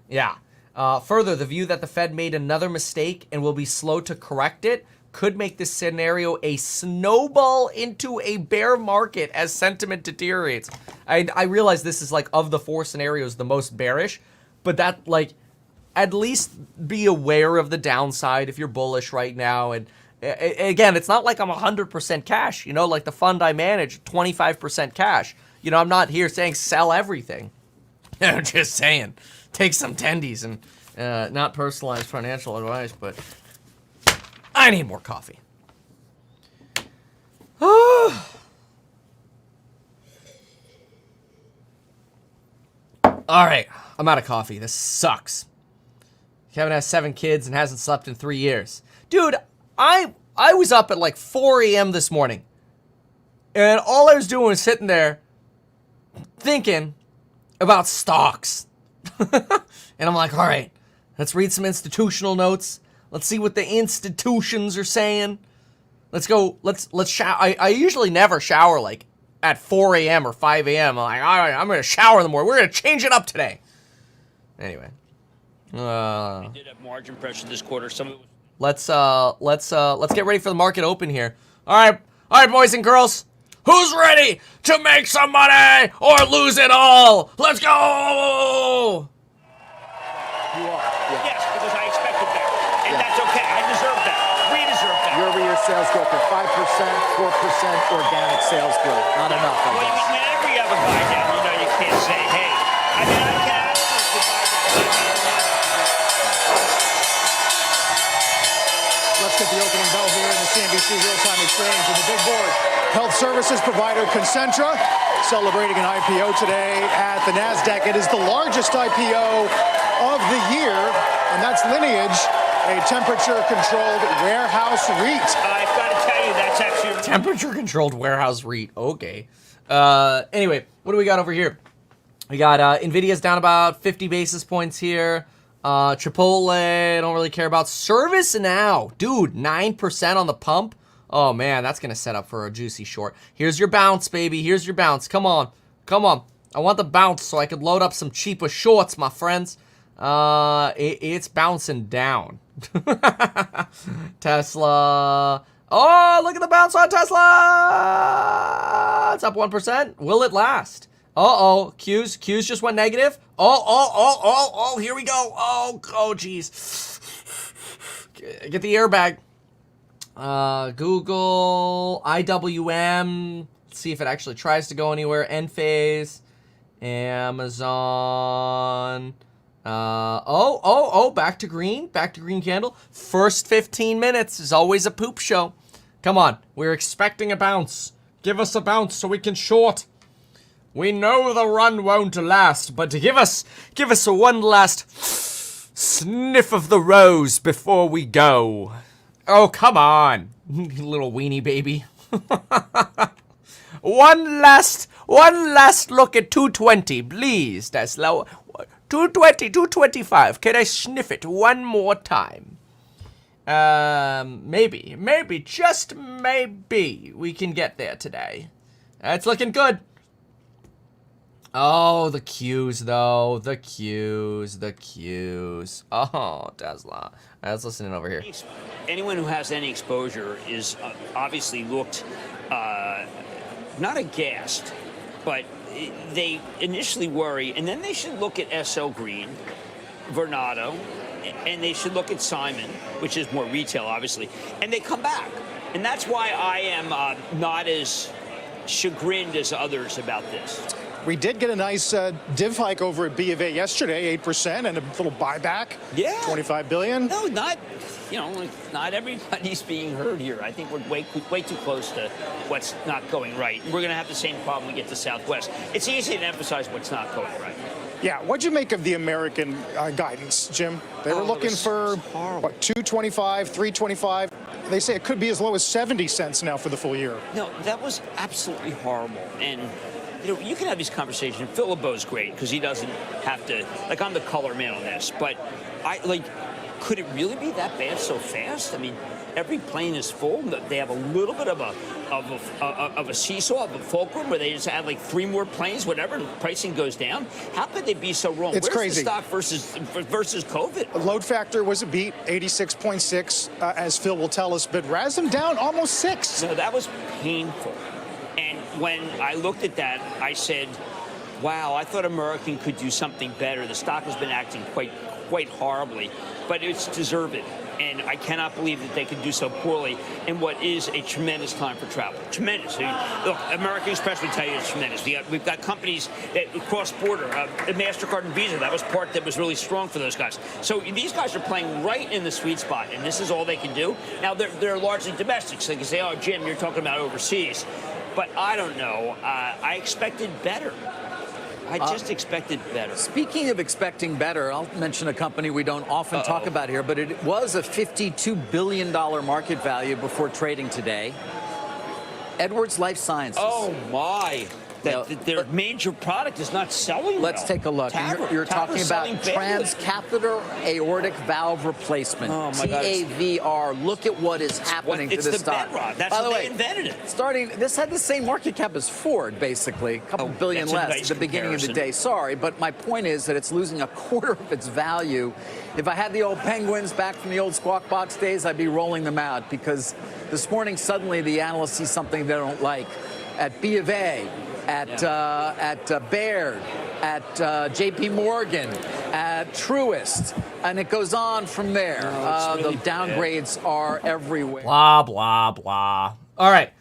Yeah. Further, the view that the Fed made another mistake and will be slow to correct it could make this scenario a snowball into a bear market as sentiment deteriorates. I realize this is, like, of the 4 scenarios, the most bearish, but that, like, at least be aware of the downside if you're bullish right now. And again, it's not like I'm 100% cash, you know, like the fund I manage, 25% cash. You know, I'm not here saying sell everything. I'm just saying, take some tendies and not personalized financial advice, but I need more coffee. All right, I'm out of coffee. This sucks. Kevin has 7 kids and hasn't slept in 3 years. Dude, I was up at like 4 a.m. this morning, and all I was doing was sitting there thinking about stocks. And I'm like, all right, let's read some institutional notes. Let's see what the institutions are saying. Let's go. Let's shower. I usually never shower like at 4 a.m. or 5 a.m. I'm like, all right, I'm gonna shower in the morning. We're gonna change it up today. Anyway,
We did have margin pressure this quarter. Some of it was
let's get ready for the market open here. All right, boys and girls. Who's ready to make some money or lose it all? Let's go!
You are.
yes, because I expected that, and that's okay. I deserve that. We deserve that.
Year-over-year sales growth of 5%, 4% organic sales growth. Not enough, I
Well,
guess.
whenever you have a guy down, you know you can't say, hey. I mean, I can absolutely buy that.
Let's get the opening bell here in the CNBC real-time exchange with the big board. Health services provider Concentra celebrating an IPO today at the NASDAQ. It is the largest IPO of the year, and that's Lineage, a temperature-controlled warehouse REIT.
I've got to tell you, that's actually
Temperature-controlled warehouse REIT. Okay. Anyway, what do we got over here? We got Nvidia's down about 50 basis points here. Chipotle, I don't really care about. ServiceNow, dude, 9% on the pump. Oh, man, that's going to set up for a juicy short. Here's your bounce, baby. Here's your bounce. Come on. Come on. I want the bounce so I could load up some cheaper shorts, my friends. It's bouncing down. Tesla. Oh, look at the bounce on Tesla. It's up 1%. Will it last? Uh-oh. Q's just went negative. Oh, here we go. Oh, jeez. Get the airbag. Google, IWM. Let's see if it actually tries to go anywhere. Enphase, Amazon. Back to green. Back to green candle. First 15 minutes is always a poop show. Come on. We're expecting a bounce. Give us a bounce so we can short. We know the run won't last, but give us a one last sniff of the rose before we go. Oh, come on, little weenie baby. One last look at 220, please, Tesla. 220, 225. Can I sniff it one more time? Maybe, just maybe we can get there today. It's looking good. Oh, the Qs, though. The Qs. Oh, Tesla. Let's listen in over here.
anyone who has any exposure is obviously looked not aghast, but they initially worry, and then they should look at SL Green, Vornado, and they should look at Simon, which is more retail, obviously, and they come back. And that's why I am not as chagrined as others about this.
We did get a nice div hike over at B of A yesterday, 8%, and a little buyback.
Yeah.
$25 billion.
No, not everybody's being heard here. I think we're way too close to what's not going right. We're going to have the same problem we get to Southwest. It's easy to emphasize what's not going right.
Yeah, what'd you make of the American guidance, Jim? They were looking for, what, 225, 325? They say it could be as low as 70 cents now for the full year.
No, that was absolutely horrible. And, you can have these conversations. Phil LeBeau's great because he doesn't have to, I'm the color man on this. But, could it really be that bad so fast? I mean, every plane is full. They have a little bit of a of a seesaw, of a fulcrum, where they just add like 3 more planes, whatever, and pricing goes down? How could they be so wrong?
It's
Where's
crazy.
the stock versus COVID?
Load factor was a beat, 86.6, as Phil will tell us, but RASM down almost 6.
No, that was painful. And when I looked at that, I said, wow, I thought American could do something better. The stock has been acting quite horribly, but it's deserved. And I cannot believe that they can do so poorly in what is a tremendous time for travel. Tremendous. Look, American Express would tell you it's tremendous. We've got companies that cross-border, MasterCard and Visa, that was part that was really strong for those guys. So these guys are playing right in the sweet spot, and this is all they can do. Now, they're largely domestic, so they can say, oh, Jim, you're talking about overseas. But I don't know. I expected better. I just expected better.
Speaking of expecting better, I'll mention a company we don't often talk about here, but it was a $52 billion market value before trading today. Edwards Lifesciences.
Oh, my. Their major product is not selling
Let's take a look. You're talking about transcatheter aortic valve replacement.
Oh, my God.
TAVR. Look at what is happening to this stock.
Bedrock. That's how they invented it.
This had the same market cap as Ford, basically. A couple billion less at the beginning of the day. Sorry, but my point is that it's losing a quarter of its value. If I had the old Penguins back from the old Squawk Box days, I'd be rolling them out, because this morning suddenly the analysts see something they don't like. At B of A, at Baird, at JP Morgan, at Truist, and it goes on from there. The downgrades are everywhere.
Blah, blah, blah. All right.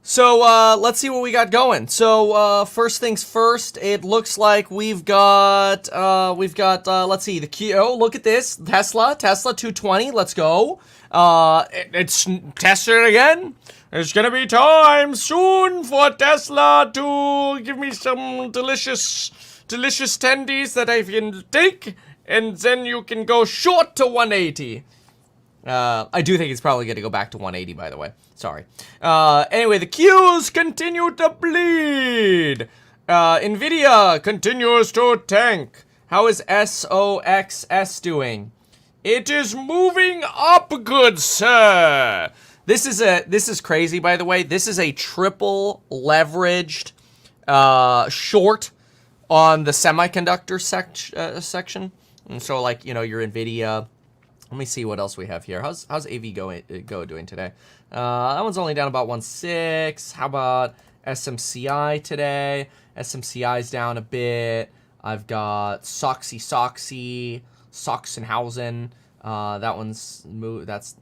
So let's see what we got going. So first things first, it looks like we've got let's see, the Q. Oh, look at this, Tesla 220. Let's go. It's tested again. There's gonna be time soon for Tesla to give me some delicious tendies that I can take, and then you can go short to 180. I do think it's probably going to go back to 180, by the way. Sorry. Anyway, the Qs continue to bleed. NVIDIA continues to tank. How is SOXS doing? It is moving up, good sir. This is crazy, by the way. This is a triple leveraged short on the semiconductor section. And so, like, you know, your NVIDIA. Let me see what else we have here. How's AV Go doing today? That one's only down about 1.6. How about SMCI today? SMCI's down a bit. I've got Sachsenhausen. That one's moved. That's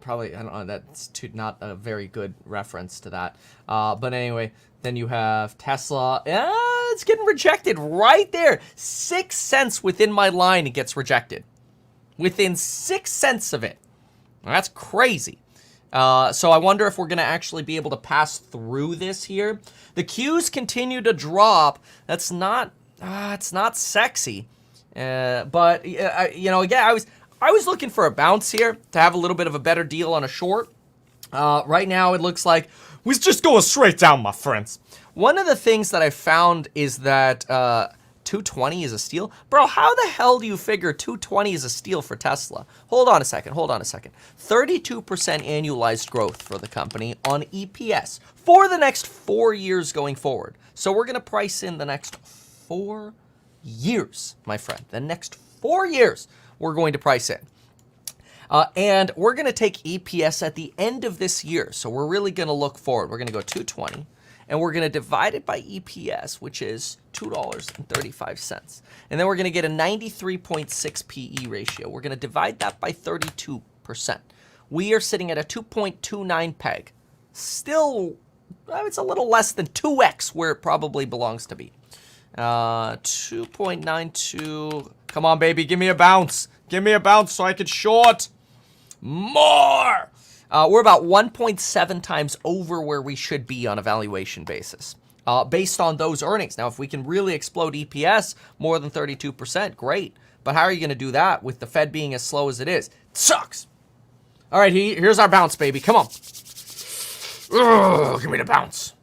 probably, I don't know, that's not a very good reference to that. But anyway, then you have Tesla. It's getting rejected right there. 6 cents within my line, it gets rejected. Within 6 cents of it. That's crazy. So I wonder if we're going to actually be able to pass through this here. The Qs continue to drop. That's not, it's not sexy. But, you know, again, I was looking for a bounce here to have a little bit of a better deal on a short. Right now, it looks like we're just going straight down, my friends. One of the things that I found is that 220 is a steal. Bro, how the hell do you figure 220 is a steal for Tesla? Hold on a second. 32% annualized growth for the company on EPS for the next 4 years going forward. So we're going to price in the next 4 years, my friend. The next 4 years we're going to price in. And we're going to take EPS at the end of this year. So we're really going to look forward. We're going to go 220. And we're going to divide it by EPS, which is $2.35. And then we're going to get a 93.6 PE ratio. We're going to divide that by 32%. We are sitting at a 2.29 peg. Still, it's a little less than 2x where it probably belongs to be. 2.92. Come on, baby. Give me a bounce. Give me a bounce so I can short more. We're about 1.7 times over where we should be on a valuation basis, based on those earnings. Now, if we can really explode EPS more than 32%, great. But how are you going to do that with the Fed being as slow as it is? It sucks. All right, here's our bounce, baby. Come on. Ugh, give me the bounce.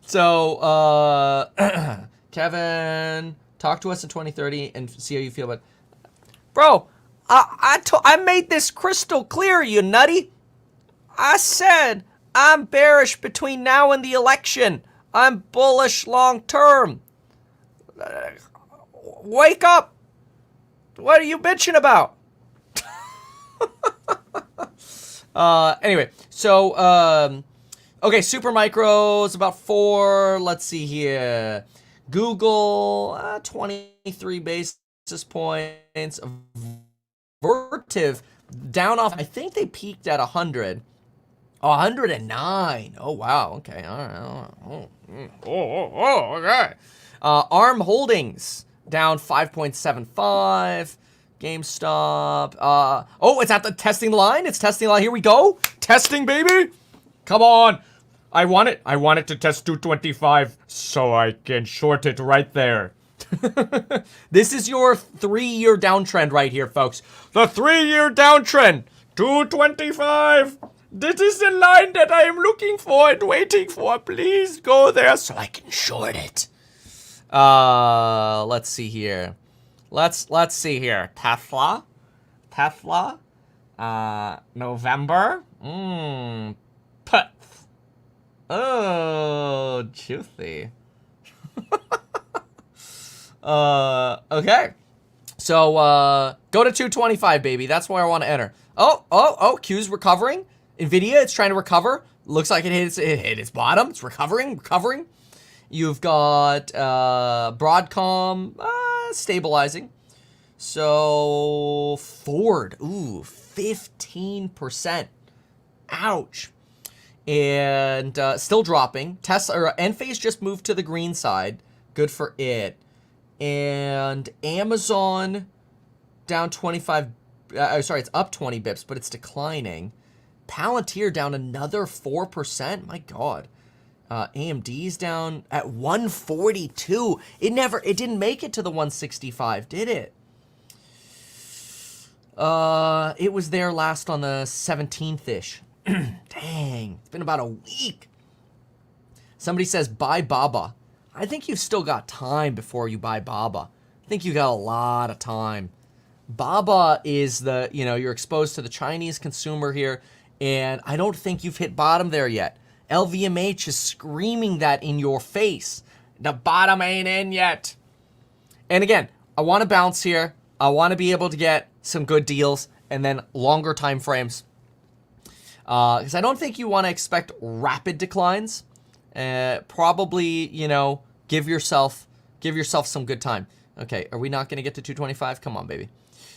So, Kevin, talk to us in 2030 and see how you feel about it. Bro, I made this crystal clear, you nutty. I said I'm bearish between now and the election. I'm bullish long term. Wake up. What are you bitching about? Anyway, so, okay, Super Micro is about 4. Let's see here. Google, 23 basis points. Vertiv, down off, I think they peaked at 100. 109. Oh, wow. Okay. All right. Okay. ARM Holdings, down 5.75. GameStop. Oh, it's at the testing line. It's testing line. Here we go. Testing, baby. Come on. I want it to test 225 so I can short it right there. This is your 3-year downtrend right here, folks. The 3-year downtrend. 225. This is the line that I am looking for and waiting for. Please go there so I can short it. Let's see here. Let's see here. Tesla. November. Put. Oh, juicy. Okay. So, go to 225, baby. That's where I want to enter. Oh, Q's recovering. Nvidia, it's trying to recover. Looks like it hit its bottom. It's recovering. You've got, Broadcom, stabilizing. So, Ford, ooh, 15%. Ouch. And, still dropping. Tesla, or Enphase just moved to the green side. Good for it. And Amazon down 25, sorry, it's up 20 bips, but it's declining. Palantir down another 4%. My God. AMD's down at 142. It didn't make it to the 165, did it? It was there last on the 17th-ish. Dang, it's been about a week. Somebody says, buy Baba. I think you've still got time before you buy Baba. I think you got a lot of time. Baba is you're exposed to the Chinese consumer here, and I don't think you've hit bottom there yet. LVMH is screaming that in your face. The bottom ain't in yet. And again, I want to bounce here. I want to be able to get some good deals and then longer time frames. Because I don't think you want to expect rapid declines. Probably, give yourself some good time. Okay, are we not going to get to 225? Come on, baby.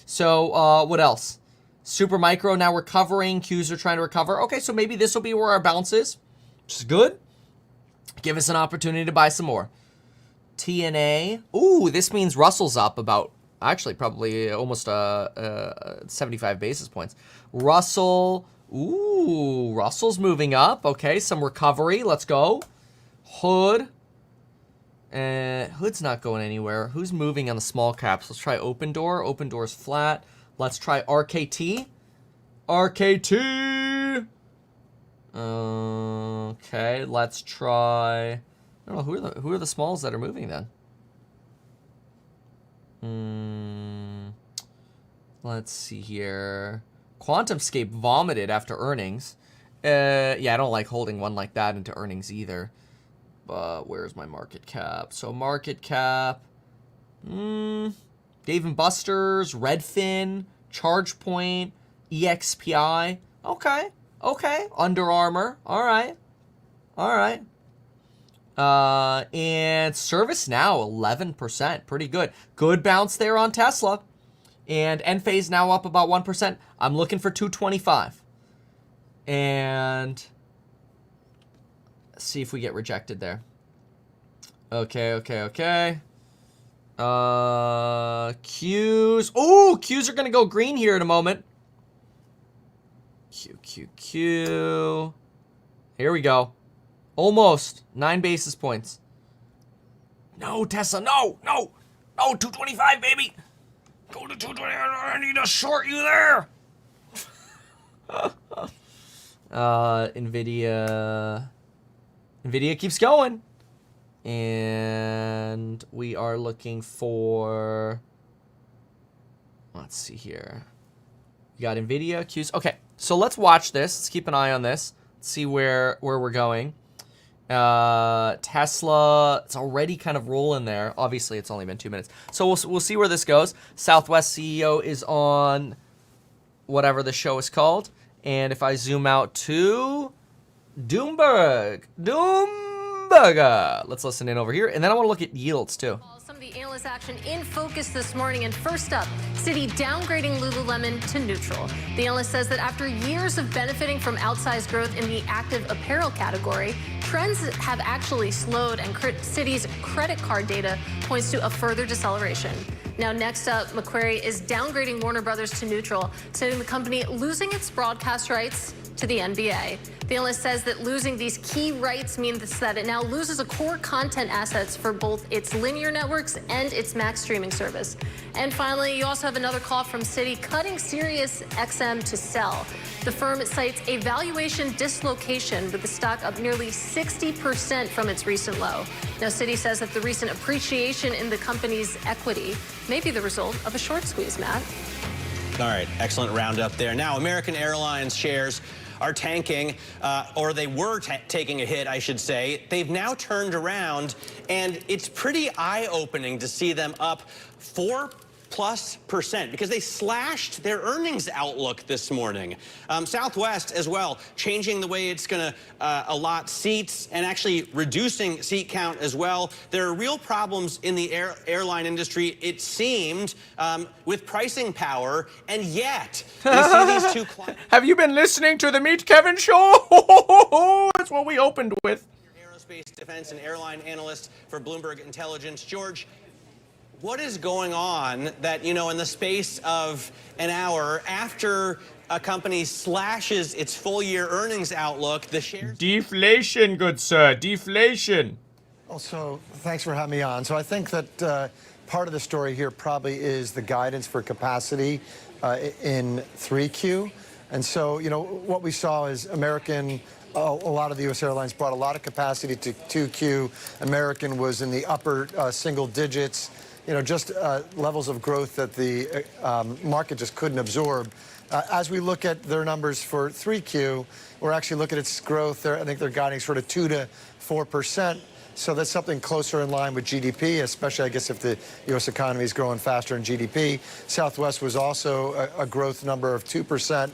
So, what else? Super Micro now recovering. Qs are trying to recover. Okay, so maybe this will be where our bounce is, which is good. Give us an opportunity to buy some more. TNA. Ooh, this means Russell's up about, actually, probably almost 75 basis points. Russell. Ooh, Russell's moving up. Okay, some recovery. Let's go. Hood. Hood's not going anywhere. Who's moving on the small caps? Let's try Open Door. Open Door's flat. Let's try RKT. RKT. Okay, let's try. I don't know who are the smalls that are moving then. Let's see here. QuantumScape vomited after earnings. Yeah, I don't like holding one like that into earnings either. But where's my market cap? So market cap. Dave & Buster's, Redfin, ChargePoint, EXPI. Okay. Under Armour. All right. And ServiceNow, 11%. Pretty good. Good bounce there on Tesla. And Enphase now up about 1%. I'm looking for 225. And let's see if we get rejected there. Okay. Qs. Oh, Qs are going to go green here in a moment. Q. Here we go. Almost 9 basis points. No, Tesla, no. 225, baby. Go to 220. I need to short you there. Nvidia keeps going. And we are looking for, let's see here. You got NVIDIA, Qs. Okay, so let's watch this. Let's keep an eye on this. Let's see where we're going. Tesla, it's already kind of rolling there. Obviously, it's only been 2 minutes. So we'll see where this goes. Southwest CEO is on whatever the show is called. And if I zoom out to Doomberger. Let's listen in over here. And then I want to look at yields, too.
Some of the analyst action in focus this morning. And first up, Citi downgrading Lululemon to neutral. The analyst says that after years of benefiting from outsized growth in the active apparel category, trends have actually slowed, and Citi's credit card data points to a further deceleration. Now, next up, Macquarie is downgrading Warner Brothers to neutral, citing the company losing its broadcast rights to the NBA. The analyst says that losing these key rights means that it now loses a core content assets for both its linear networks and its Max streaming service. And finally, you also have another call from Citi cutting Sirius XM to sell. The firm cites a valuation dislocation, with the stock up nearly 60% from its recent low. Now, Citi says that the recent appreciation in the company's equity may be the result of a short squeeze, Matt.
All right, excellent roundup there. Now, American Airlines shares are tanking, or they were taking a hit, I should say. They've now turned around, and it's pretty eye-opening to see them up 4+% because they slashed their earnings outlook this morning. Southwest as well, changing the way it's going to allot seats and actually reducing seat count as well. There are real problems in the airline industry, it seemed, with pricing power, and yet we see these two clients.
Have you been listening to the Meet Kevin show? That's what we opened with.
Aerospace, defense, and airline analyst for Bloomberg Intelligence. George, what is going on that, in the space of an hour after a company slashes its full-year earnings outlook, the shares...
Deflation, good sir, deflation.
Also, thanks for having me on. So I think that part of the story here probably is the guidance for capacity in 3Q. And so, what we saw is American... a lot of the U.S. airlines brought a lot of capacity to 2Q. American was in the upper single digits. Just levels of growth that the market just couldn't absorb. As we look at their numbers for 3Q, we're actually looking at its growth there. I think they're guiding sort of 2 to 4%. So that's something closer in line with GDP, especially, I guess, if the U.S. economy is growing faster in GDP. Southwest was also a growth number of 2%.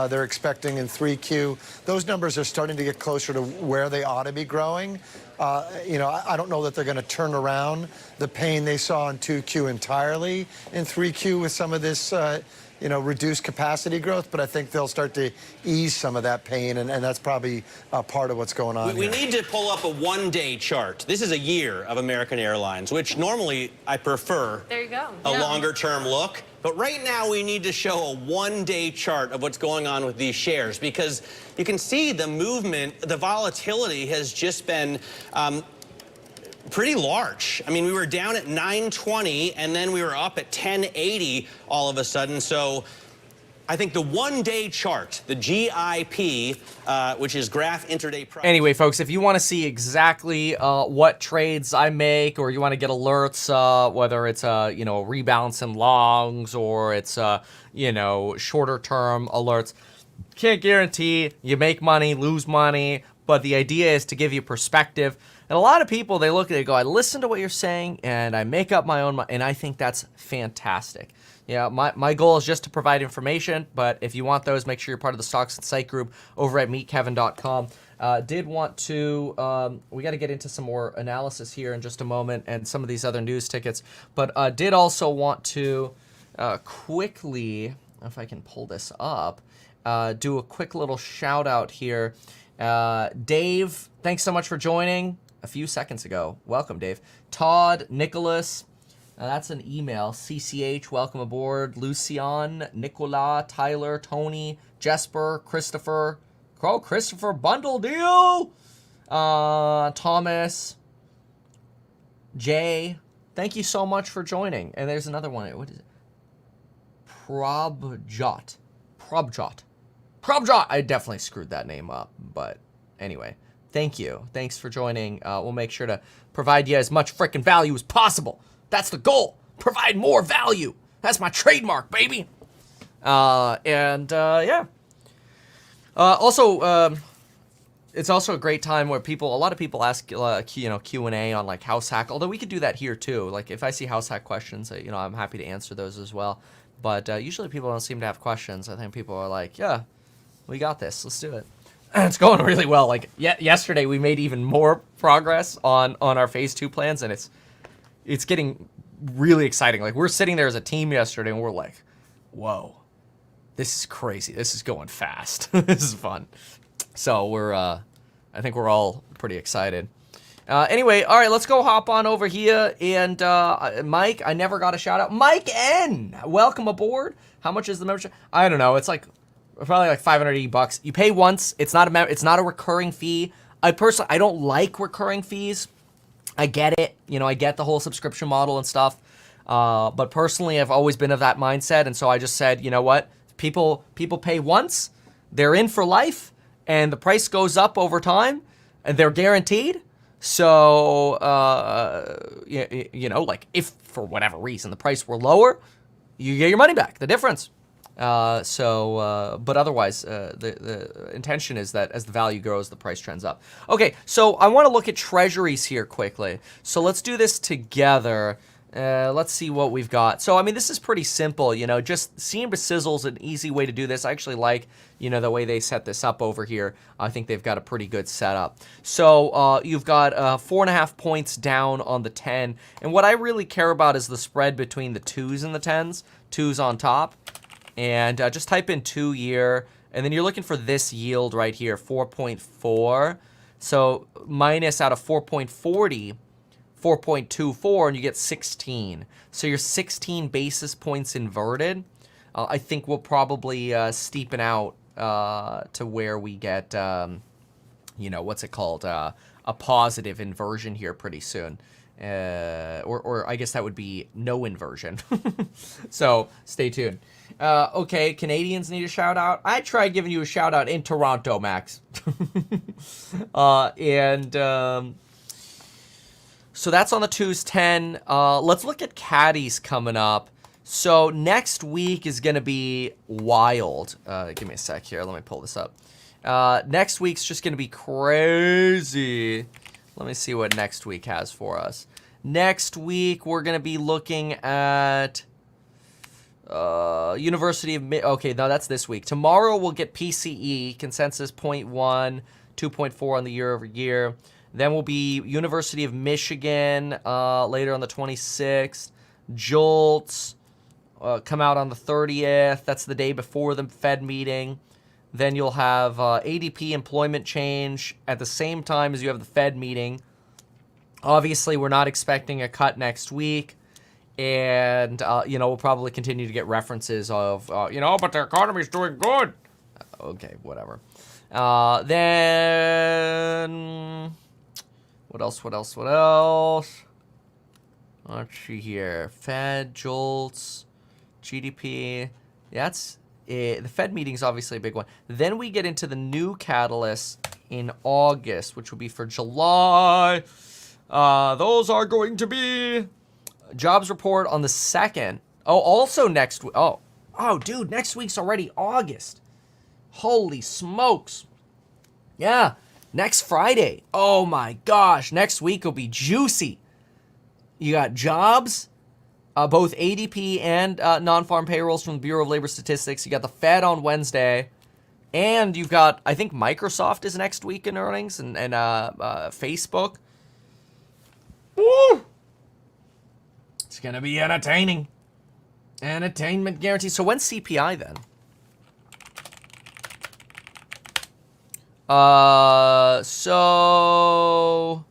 They're expecting in 3Q. Those numbers are starting to get closer to where they ought to be growing. I don't know that they're going to turn around the pain they saw in 2Q entirely in 3Q with some of this, reduced capacity growth, but I think they'll start to ease some of that pain, and that's probably part of what's going on
We
here.
need to pull up a one-day chart. This is a year of American Airlines, which normally I prefer
There you go.
a longer-term look. But right now, we need to show a one-day chart of what's going on with these shares, because you can see the movement, the volatility has just been pretty large. I mean, we were down at 920, and then we were up at 1080 all of a sudden. So I think the one-day chart, the GIP, which is graph intraday price.
Anyway, folks, if you want to see exactly what trades I make, or you want to get alerts, whether it's a rebalance in longs, or it's shorter-term alerts, can't guarantee you make money, lose money, but the idea is to give you perspective. And a lot of people, they look at it and go, I listen to what you're saying, and I make up my own mind, and I think that's fantastic. Yeah, my goal is just to provide information, but if you want those, make sure you're part of the Stocks and Site group over at meetkevin.com. Did want to, we got to get into some more analysis here in just a moment and some of these other news tickets, but did also want to quickly, if I can pull this up, do a quick little shout out here. Dave, thanks so much for joining a few seconds ago. Welcome, Dave. Todd, Nicholas, that's an email. CCH, welcome aboard. Lucian, Nicola, Tyler, Tony, Jesper, Christopher. Christopher, bundle deal. Thomas, Jay, thank you so much for joining. And there's another one. What is it? Probjot. I definitely screwed that name up, but anyway, thank you. Thanks for joining. We'll make sure to provide you as much freaking value as possible. That's the goal. Provide more value. That's my trademark, baby. Yeah. Also, it's also a great time where a lot of people ask, Q&A on like house hack. Although we could do that here too. Like if I see house hack questions, I'm happy to answer those as well. But usually people don't seem to have questions. I think people are like, yeah, we got this. Let's do it. And it's going really well. Like yesterday, we made even more progress on our phase 2 plans, and it's getting really exciting. Like we're sitting there as a team yesterday, and we're like, whoa, this is crazy. This is going fast. This is fun. So I think we're all pretty excited. Anyway, all right, let's go hop on over here. And Mike, I never got a shout out. Mike N, welcome aboard. How much is the membership? I don't know. It's like probably like $580. You pay once. It's not a recurring fee. I don't like recurring fees. I get it. I get the whole subscription model and stuff. But personally, I've always been of that mindset, and so I just said, you know what? People pay once. They're in for life. And the price goes up over time, and they're guaranteed. So, like if for whatever reason the price were lower, you get your money back, the difference. But otherwise, the intention is that as the value grows, the price trends up. Okay, so I want to look at treasuries here quickly. So let's do this together. Let's see what we've got. So, I mean, this is pretty simple, just seam to sizzle's an easy way to do this. I actually like, the way they set this up over here. I think they've got a pretty good setup. So, you've got 4.5 points down on the 10. And what I really care about is the spread between the 2s and the 10s. 2s on top. And just type in 2-year. And then you're looking for this yield right here, 4.4. So, minus out of 4.40. 4.24, and you get 16. So you're 16 basis points inverted. I think we'll probably steepen out to where we get, what's it called? A positive inversion here pretty soon. Or I guess that would be no inversion. So stay tuned. Okay, Canadians need a shout out. I tried giving you a shout out in Toronto, Max. So that's on the 2s, 10. Let's look at caddies coming up. So next week is going to be wild. Give me a sec here. Let me pull this up. Next week's just going to be crazy. Let me see what next week has for us. Next week, we're going to be looking at University of... Okay, no, that's this week. Tomorrow, we'll get PCE, consensus 0.1, 2.4 on the year over year. Then will be University of Michigan later on the 26th. JOLTS come out on the 30th. That's the day before the Fed meeting. Then you'll have ADP employment change at the same time as you have the Fed meeting. Obviously, we're not expecting a cut next week. And, we'll probably continue to get references of, but the economy's doing good. Okay, whatever. Then... What else? Let's see here. Fed, JOLTS, GDP. That's it. The Fed meeting is obviously a big one. Then we get into the new catalysts in August, which will be for July. Those are going to be jobs report on the 2nd. Oh, also next week. Oh, dude, next week's already August. Holy smokes. Yeah. Next Friday. Oh my gosh. Next week will be juicy. You got jobs, both ADP and non-farm payrolls from the Bureau of Labor Statistics. You got the Fed on Wednesday. And you've got, I think Microsoft is next week in earnings and Facebook. Woo! It's going to be entertaining. Entertainment guaranteed. So when's CPI then? So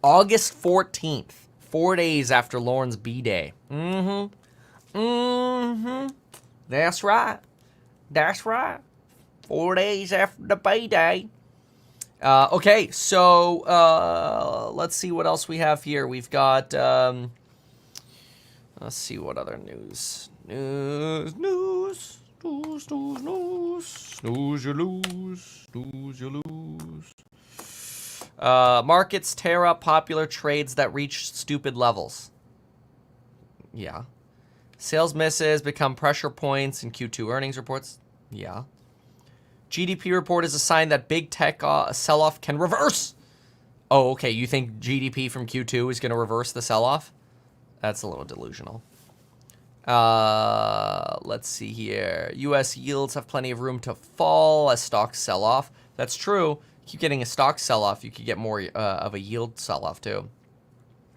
August 14th, 4 days after Lauren's B-Day. That's right. 4 days after the B-Day. Okay, so let's see what else we have here. We've got let's see what other news. Snooze, you lose. Markets tear up popular trades that reach stupid levels. Yeah. Sales misses become pressure points in Q2 earnings reports. Yeah. GDP report is a sign that big tech sell-off can reverse. Oh, okay. You think GDP from Q2 is going to reverse the sell-off? That's a little delusional. Let's see here. U.S. yields have plenty of room to fall as stocks sell off. That's true. Keep getting a stock sell off, you could get more of a yield sell off too.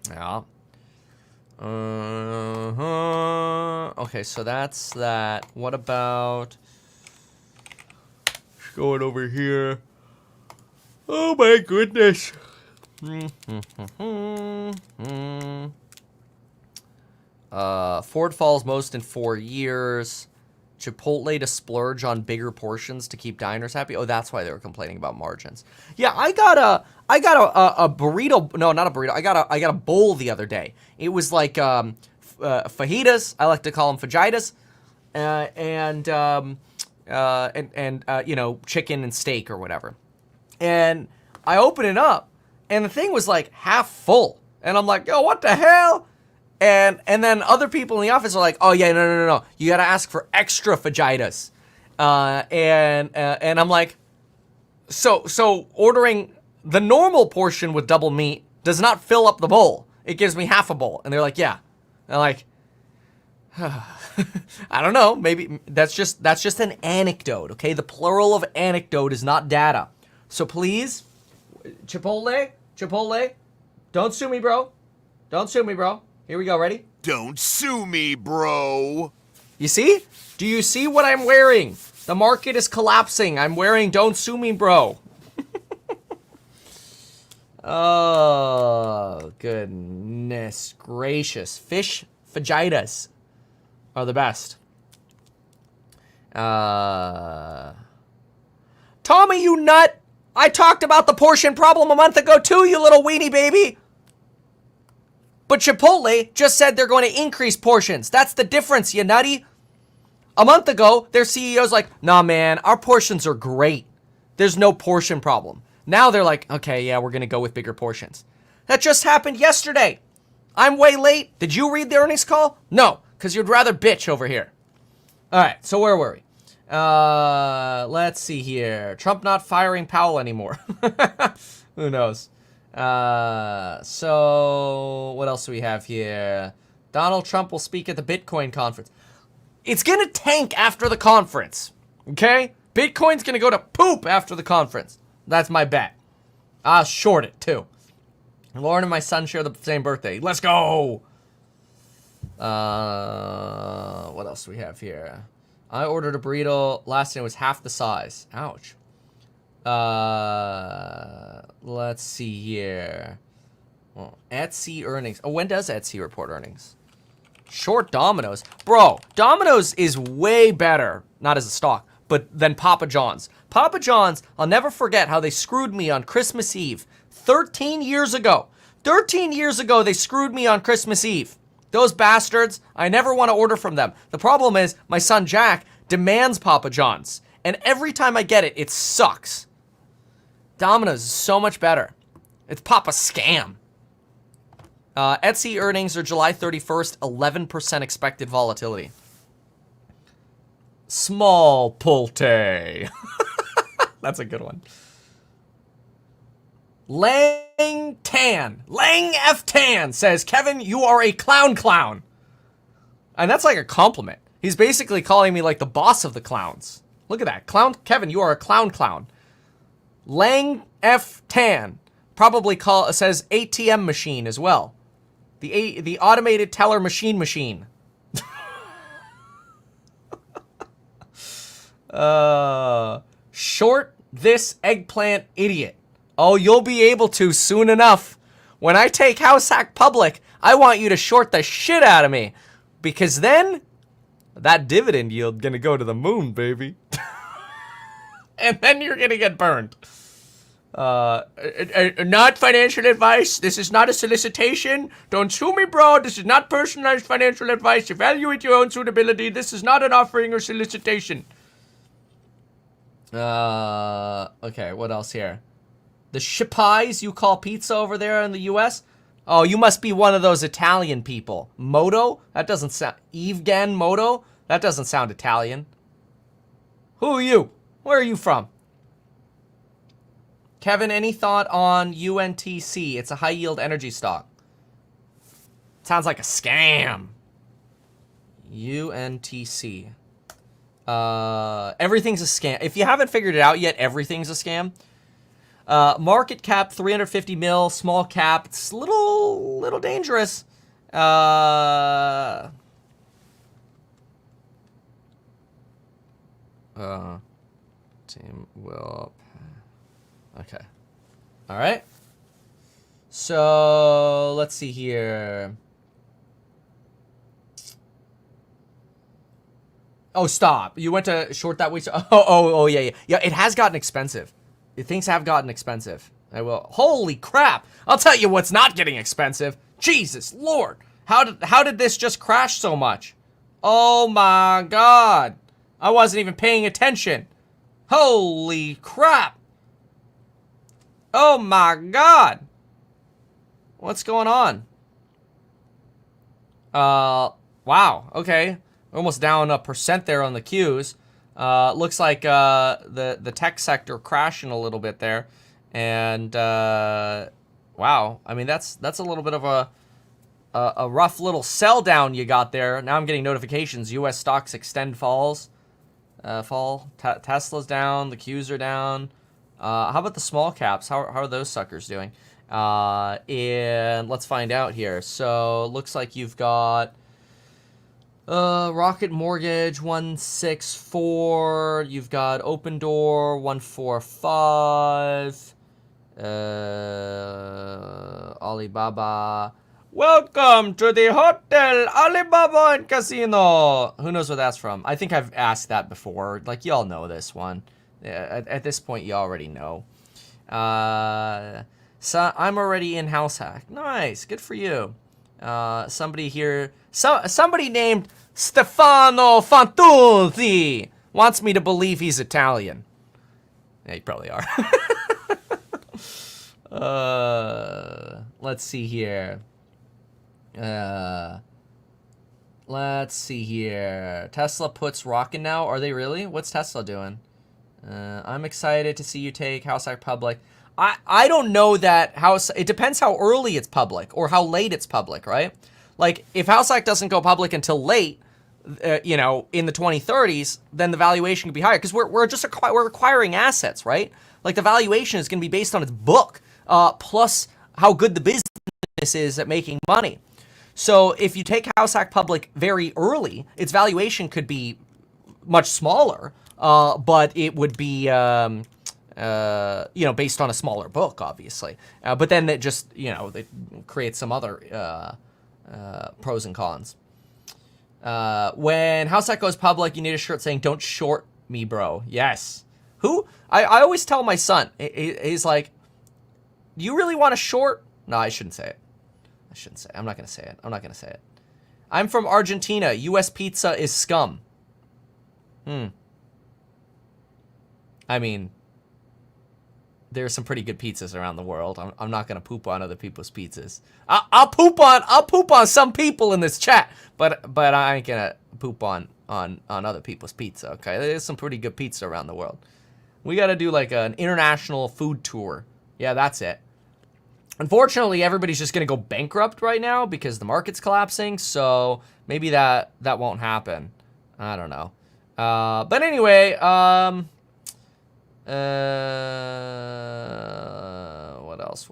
Yeah. Okay, so that's that. What about going over here? Oh my goodness. Ford falls most in 4 years. Chipotle to splurge on bigger portions to keep diners happy. Oh, that's why they were complaining about margins. Yeah, I got a burrito. No, not a burrito. I got a bowl the other day. It was like fajitas. I like to call them fajitas, and you know, chicken and steak or whatever. And I open it up, and the thing was like half full, and I'm like, yo, what the hell? And then other people in the office are like, oh yeah, no. You gotta ask for extra fajitas. And I'm like, so ordering the normal portion with double meat does not fill up the bowl. It gives me half a bowl. And they're like, yeah. And I'm like, I don't know. Maybe that's just an anecdote, okay? The plural of anecdote is not data. So please, Chipotle, don't sue me, bro. Don't sue me, bro. Here we go, ready?
Don't sue me, bro.
You see? Do you see what I'm wearing? The market is collapsing. I'm wearing don't sue me, bro. Oh, goodness gracious. Fish fajitas are the best. Tommy, you nut! I talked about the portion problem a month ago too, you little weenie baby! But Chipotle just said they're going to increase portions. That's the difference, you nutty. A month ago, their CEO's like, nah, man, our portions are great. There's no portion problem. Now they're like, okay, yeah, we're going to go with bigger portions. That just happened yesterday. I'm way late. Did you read the earnings call? No, because you'd rather bitch over here. All right, so where were we? Let's see here. Trump not firing Powell anymore. Who knows? So what else do we have here? Donald Trump will speak at the Bitcoin conference. It's gonna tank after the conference, okay? Bitcoin's gonna go to poop after the conference. That's my bet. I'll short it too. Lauren and my son share the same birthday. Let's go. What else do we have here? I ordered a burrito. Last time it was half the size. Ouch. Let's see here. Well, Etsy earnings. Oh, when does Etsy report earnings? Short Domino's. Bro, Domino's is way better, not as a stock, but than Papa John's. Papa John's, I'll never forget how they screwed me on Christmas Eve 13 years ago. 13 years ago, they screwed me on Christmas Eve. Those bastards, I never want to order from them. The problem is, my son Jack demands Papa John's, and every time I get it, it sucks. Domino's is so much better. It's Papa scam. Etsy earnings are July 31st, 11% expected volatility. Small pulte. That's a good one. Lang F Tan says, Kevin, you are a clown. And that's like a compliment. He's basically calling me like the boss of the clowns. Look at that. Kevin, you are a clown. Lang F Tan probably says ATM machine as well. The automated teller machine. Short this eggplant idiot. Oh, you'll be able to soon enough. When I take House Hack public, I want you to short the shit out of me. Because then, that dividend yield gonna go to the moon, baby. And then you're gonna get burned. Not financial advice. This is not a solicitation. Don't sue me, bro. This is not personalized financial advice. Evaluate your own suitability. This is not an offering or solicitation. Okay, what else here? The shippies you call pizza over there in the U.S.? Oh, you must be one of those Italian people. Moto? That doesn't sound... Evgen Moto? That doesn't sound Italian. Who are you? Where are you from? Kevin, any thought on UNTC? It's a high-yield energy stock. Sounds like a scam. UNTC. Everything's a scam. If you haven't figured it out yet, everything's a scam. Market cap 350 mil, small cap. It's a little dangerous. Team will. Okay. All right. So let's see here. Oh, stop! You went to short that week. Oh, yeah. It has gotten expensive. Things have gotten expensive. I will. Holy crap! I'll tell you what's not getting expensive. Jesus Lord! How did this just crash so much? Oh my God! I wasn't even paying attention. Holy crap! Oh my God! What's going on? Wow. Okay. Almost down 1% there on the Qs. Looks like the tech sector crashing a little bit there, and wow. I mean that's a little bit of a rough little sell down you got there. Now I'm getting notifications. U.S. stocks extend falls. Tesla's down. The Qs are down. How about the small caps? How are those suckers doing? And let's find out here. So looks like you've got. Rocket Mortgage 164. You've got Open Door 145. Alibaba. Welcome to the Hotel Alibaba and Casino. Who knows where that's from? I think I've asked that before. Like, y'all know this one. At this point, you already know. So I'm already in House Hack. Nice. Good for you. Somebody here. Somebody named Stefano Fantuzzi wants me to believe he's Italian. Yeah, you probably are. Let's see here. Let's see here. Tesla puts rockin' now. Are they really? What's Tesla doing? I'm excited to see you take House Hack public. I don't know that House. It depends how early it's public or how late it's public, right? Like if House Hack doesn't go public until late, you know, in the 2030s, then the valuation could be higher because we're acquiring assets, right? Like the valuation is going to be based on its book, plus how good the business is at making money. So if you take House Hack public very early, its valuation could be much smaller, but it would be, you know, based on a smaller book, obviously. But then it just, you know, it creates some other pros and cons. When House Hack goes public, you need a shirt saying, "Don't short me, bro." Yes. Who? I always tell my son, he's like, "Do you really want to short?" No, I shouldn't say it. I shouldn't say it. I'm not going to say it. I'm not going to say it. I'm from Argentina. U.S. pizza is scum. I mean, there's some pretty good pizzas around the world. I'm not going to poop on other people's pizzas. I'll poop on some people in this chat, but I ain't going to poop on other people's pizza, okay? There's some pretty good pizza around the world. We got to do like an international food tour. Yeah, that's it. Unfortunately, everybody's just going to go bankrupt right now because the market's collapsing, so maybe that won't happen. I don't know. But anyway, what else?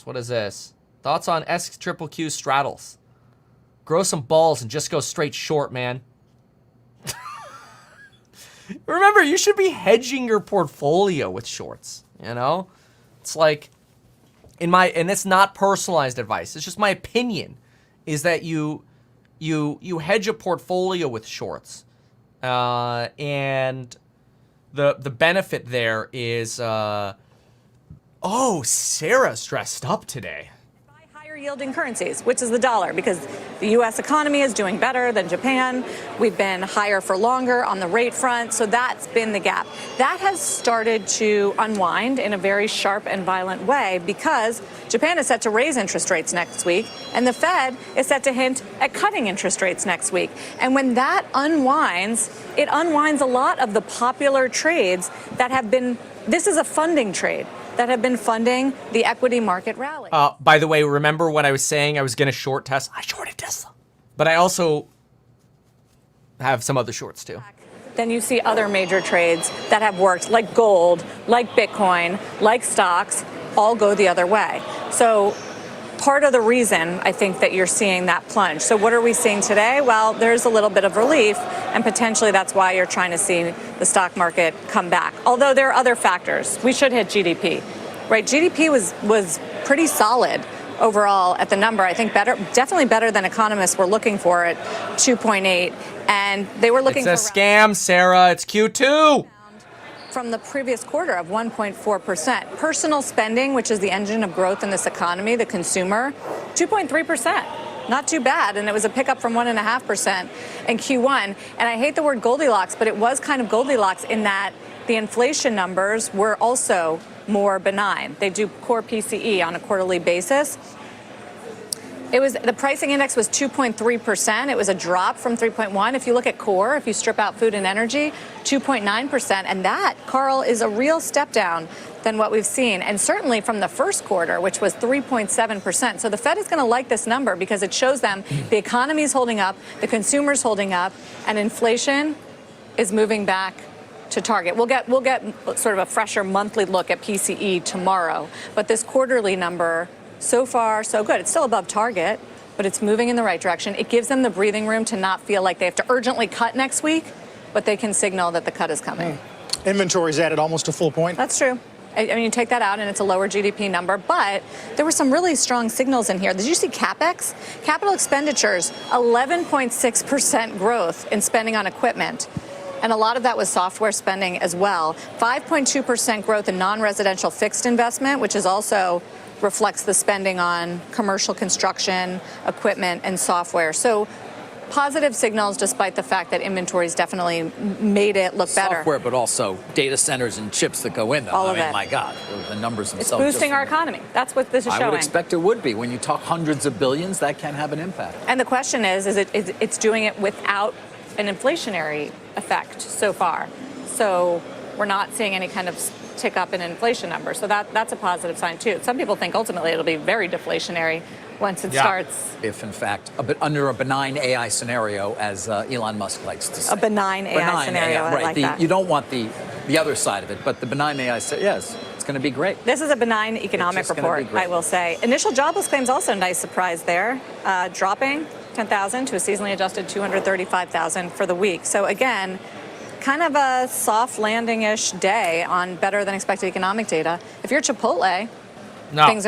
What is this? Thoughts on SQQQ straddles? Grow some balls and just go straight short, man. Remember, you should be hedging your portfolio with shorts, you know? It's like, and it's not personalized advice. It's just my opinion, is that you hedge a portfolio with shorts. And the benefit there is, oh, Sarah's dressed up today.
If I hire yielding currencies, which is the dollar, because the U.S. economy is doing better than Japan. We've been higher for longer on the rate front, so that's been the gap. That has started to unwind in a very sharp and violent way because Japan is set to raise interest rates next week, and the Fed is set to hint at cutting interest rates next week. And when that unwinds, it unwinds a lot of the popular trades that have been, this is a funding trade, that have been funding the equity market rally.
By the way, remember when I was saying I was going to short Tesla? I shorted Tesla. But I also have some other shorts too.
Then you see other major trades that have worked, like gold, like Bitcoin, like stocks, all go the other way. So part of the reason I think that you're seeing that plunge. So what are we seeing today? Well, there's a little bit of relief, and potentially that's why you're trying to see the stock market come back. Although there are other factors. We should hit GDP, right? GDP was pretty solid overall at the number. I think definitely better than economists were looking for at 2.8, and they were looking for...
It's a scam, Sarah. It's Q2.
From the previous quarter of 1.4%. Personal spending, which is the engine of growth in this economy, the consumer, 2.3%. Not too bad, and it was a pickup from 1.5% in Q1. And I hate the word Goldilocks, but it was kind of Goldilocks in that the inflation numbers were also more benign. They do core PCE on a quarterly basis. The pricing index was 2.3%. It was a drop from 3.1. If you look at core, if you strip out food and energy, 2.9%. And that, Carl, is a real step down than what we've seen. And certainly from the first quarter, which was 3.7%. So the Fed is going to like this number because it shows them the economy is holding up, the consumer's holding up, and inflation is moving back to target. We'll get sort of a fresher monthly look at PCE tomorrow. But this quarterly number, so far, so good. It's still above target, but it's moving in the right direction. It gives them the breathing room to not feel like they have to urgently cut next week, but they can signal that the cut is coming.
Inventory's added almost a full point.
That's true. I mean, you take that out and it's a lower GDP number, but there were some really strong signals in here. Did you see CapEx? Capital expenditures, 11.6% growth in spending on equipment. And a lot of that was software spending as well. 5.2% growth in non-residential fixed investment, which is also reflects the spending on commercial construction, equipment, and software. So positive signals despite the fact that inventories definitely made it look better.
Software, but also data centers and chips that go in them.
All
I
of
mean,
it.
my God, the numbers themselves.
It's boosting our economy. That's what this is showing.
I would expect it would be. When you talk hundreds of billions, that can have an impact.
And the question is it's doing it without an inflationary effect so far. So we're not seeing any kind of tick up in inflation numbers. So that's a positive sign too. Some people think ultimately it'll be very deflationary once it starts.
If in fact, under a benign AI scenario, as Elon Musk likes to say.
A benign AI scenario,
right.
I like that.
You don't want the other side of it, but the benign AI, yes, it's going to be great.
This is a benign economic report, I will say. Initial jobless claims also a nice surprise there, dropping 10,000 to a seasonally adjusted 235,000 for the week. So again, kind of a soft landing-ish day on better than expected economic data. If you're Chipotle,
no.
things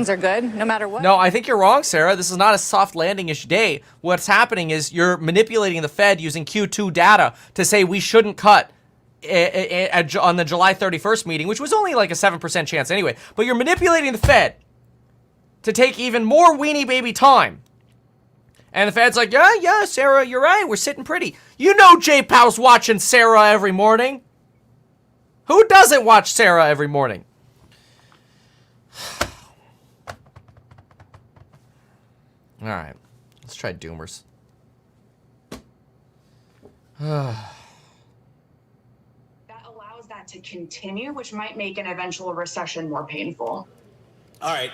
are good no matter what.
No, I think you're wrong, Sarah. This is not a soft landing-ish day. What's happening is you're manipulating the Fed using Q2 data to say we shouldn't cut on the July 31st meeting, which was only like a 7% chance anyway. But you're manipulating the Fed to take even more weenie baby time. And the Fed's like, yeah, Sarah, you're right. We're sitting pretty. You know Jay Powell's watching Sarah every morning. Who doesn't watch Sarah every morning? All right. Let's try Doomers.
That allows that to continue, which might make an eventual recession more painful.
All right.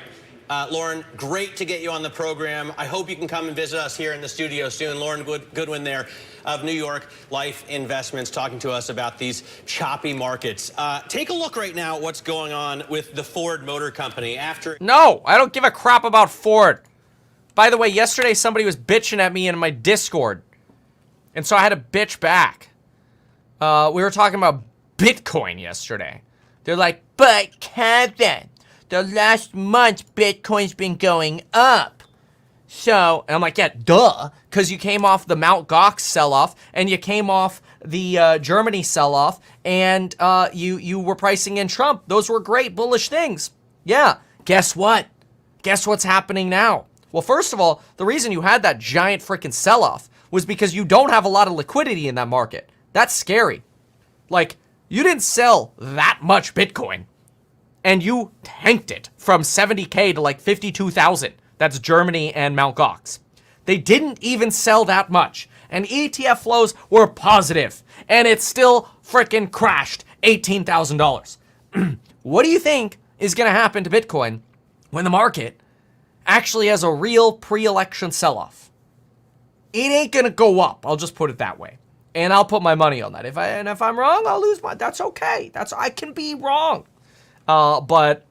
Lauren, great to get you on the program. I hope you can come and visit us here in the studio soon. Lauren Goodwin there of New York Life Investments talking to us about these choppy markets. Take a look right now at what's going on with the Ford Motor Company after...
No, I don't give a crap about Ford. By the way, yesterday somebody was bitching at me in my Discord. And so I had to bitch back. We were talking about Bitcoin yesterday. They're like, but Kevin, the last month Bitcoin's been going up. So, and I'm like, yeah, duh. Because you came off the Mt. Gox sell-off, and you came off the Germany sell-off, and you were pricing in Trump. Those were great bullish things. Yeah, guess what? Guess what's happening now? Well, first of all, the reason you had that giant freaking sell-off was because you don't have a lot of liquidity in that market. That's scary. Like, you didn't sell that much Bitcoin, and you tanked it from 70K to like 52,000. That's Germany and Mt. Gox. They didn't even sell that much, and ETF flows were positive, and it still freaking crashed $18,000. What do you think is going to happen to Bitcoin when the market actually has a real pre-election sell-off? It ain't going to go up. I'll just put it that way. And I'll put my money on that. If I'm wrong, I'll lose my. That's okay. I can be wrong. But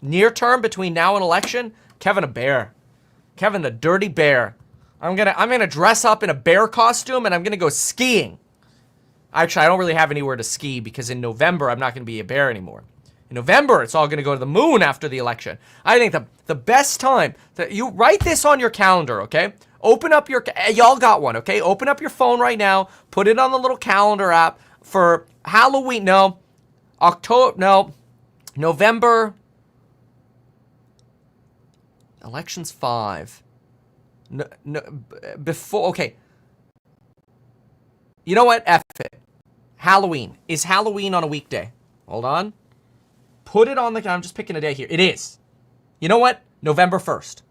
near term, between now and election, Kevin a bear. Kevin the dirty bear. I'm gonna dress up in a bear costume and I'm gonna go skiing. Actually, I don't really have anywhere to ski because in November I'm not gonna be a bear anymore. In November, it's all gonna go to the moon after the election. I think the best time that you write this on your calendar, okay? Open up your, y'all got one, okay? Open up your phone right now. Put it on the little calendar app for Halloween. No, October. No, November. Election's 5. No, before. Okay. You know what? F it. Halloween. Is Halloween on a weekday? Hold on. Put it on the. I'm just picking a day here. It is. You know what? November 1st.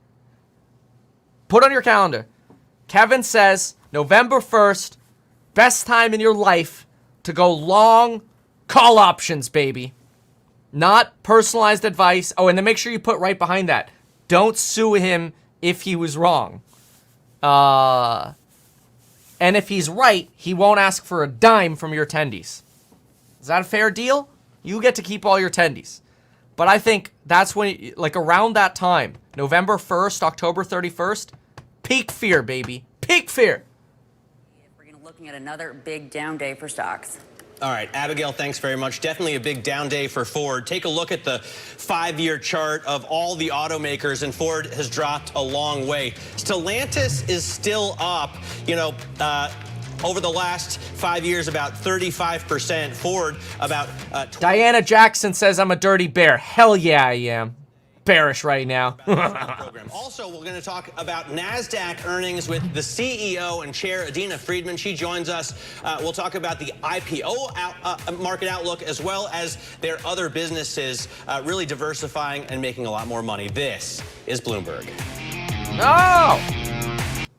Put on your calendar. Kevin says November 1st, best time in your life to go long call options, baby. Not personalized advice. Oh, and then make sure you put right behind that. Don't sue him if he was wrong. And if he's right, he won't ask for a dime from your attendees. Is that a fair deal? You get to keep all your attendees. But I think that's when, like around that time, November 1st, October 31st, peak fear, baby. Peak fear.
We're looking at another big down day for stocks.
All right, Abigail, thanks very much. Definitely a big down day for Ford. Take a look at the 5-year chart of all the automakers, and Ford has dropped a long way. Stellantis is still up, over the last 5 years, about 35%. Ford, about...
Diana Jackson says I'm a dirty bear. Hell yeah, I am. Bearish right now.
Also, we're going to talk about NASDAQ earnings with the CEO and chair, Adina Friedman. She joins us. We'll talk about the IPO market outlook, as well as their other businesses really diversifying and making a lot more money. This is Bloomberg.
No!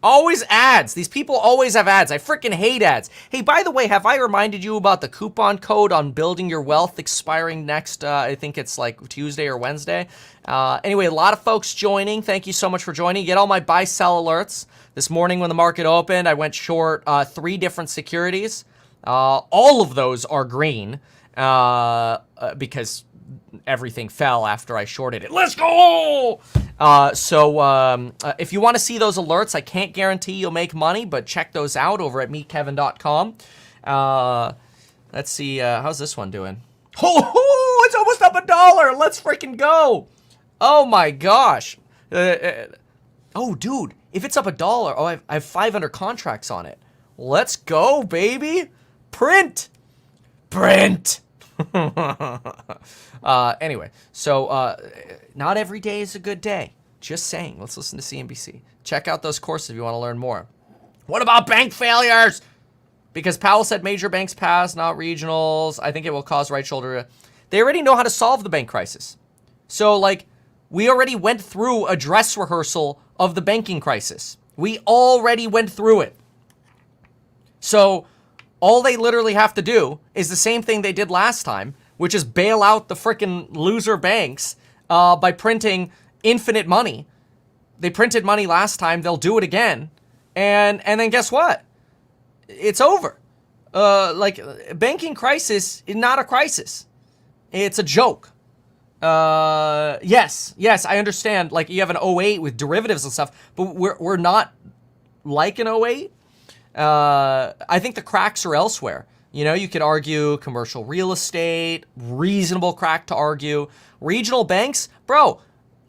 Always ads. These people always have ads. I freaking hate ads. Hey, by the way, have I reminded you about the coupon code on Building Your Wealth expiring next, I think it's like Tuesday or Wednesday. Anyway, a lot of folks joining. Thank you so much for joining. Get all my buy-sell alerts. This morning when the market opened, I went short 3 different securities. All of those are green because everything fell after I shorted it. Let's go! So if you want to see those alerts, I can't guarantee you'll make money, but check those out over at meetkevin.com. Let's see, how's this one doing? Oh, it's almost up $1. Let's freaking go. Oh my gosh. Oh, dude, if it's up $1, oh, I have 500 contracts on it. Let's go, baby. Print. Anyway, so not every day is a good day. Just saying. Let's listen to CNBC. Check out those courses if you want to learn more. What about bank failures? Because Powell said major banks pass, not regionals. I think it will cause right shoulder. They already know how to solve the bank crisis. So, like, we already went through a dress rehearsal of the banking crisis. We already went through it. So, all they literally have to do is the same thing they did last time, which is bail out the frickin' loser banks by printing infinite money. They printed money last time. They'll do it again. And then guess what? It's over. Like, banking crisis is not a crisis. It's a joke. Yes, I understand. Like, you have an 08 with derivatives and stuff, but we're not like an 08. I think the cracks are elsewhere. You know, you could argue commercial real estate, reasonable crack to argue. Regional banks, bro,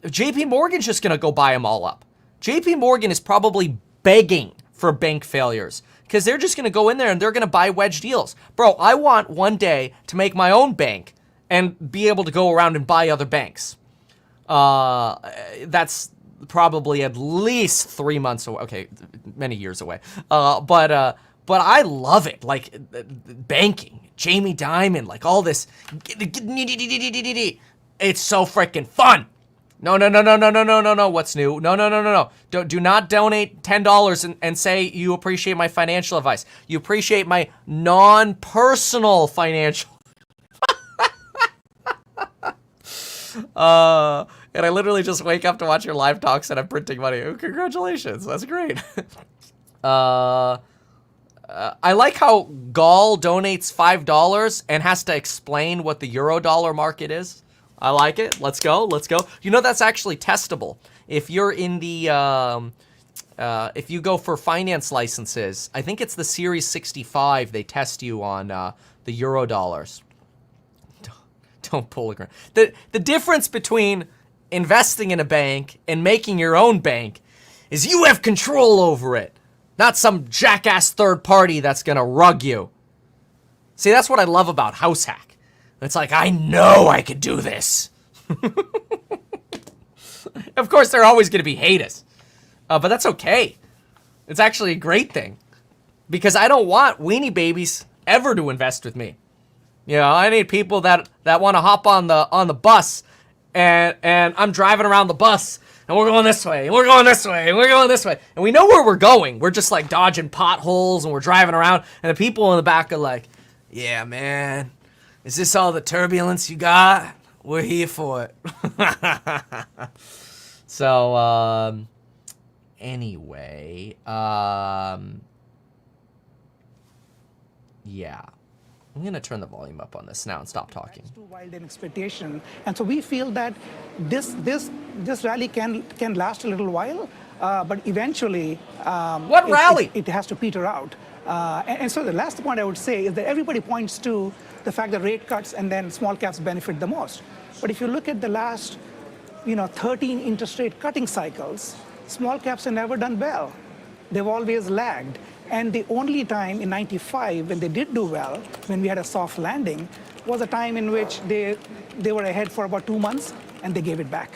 JP Morgan's just going to go buy them all up. JP Morgan is probably begging for bank failures because they're just going to go in there and they're going to buy wedge deals. Bro, I want one day to make my own bank and be able to go around and buy other banks. That's probably at least 3 months away. Okay, many years away. But I love it. Like banking, Jamie Dimon, like all this. It's so freaking fun. No. What's new? No. Do not donate $10 and say you appreciate my financial advice. You appreciate my non-personal financial. And I literally just wake up to watch your live talks and I'm printing money. Oh, congratulations. That's great. I like how Gall donates $5 and has to explain what the euro-dollar market is. I like it. Let's go. You know, that's actually testable. If you're in the, if you go for finance licenses, I think it's the Series 65, they test you on the euro dollars. Don't pull a grant. The difference between investing in a bank and making your own bank is you have control over it, not some jackass third party that's gonna rug you. See, that's what I love about House Hack. It's like, I know I could do this. Of course, there are always gonna be haters, but that's okay. It's actually a great thing because I don't want weenie babies ever to invest with me. You know, I need people that want to hop on the bus, and I'm driving around the bus, and we're going this way, and we're going this way, and we're going this way, and we know where we're going. We're just like dodging potholes, and we're driving around, and the people in the back are like, "Yeah, man, is this all the turbulence you got? We're here for it." So, anyway, yeah. I'm gonna turn the volume up on this now and stop talking.
That's too wild an expectation, and so we feel that this rally can last a little while, but eventually,
what rally?
It has to peter out. And so the last point I would say is that everybody points to the fact that rate cuts and then small caps benefit the most. But if you look at the last, 13 interest rate cutting cycles, small caps have never done well. They've always lagged. And the only time in '95 when they did do well, when we had a soft landing, was a time in which they were ahead for about 2 months and they gave it back.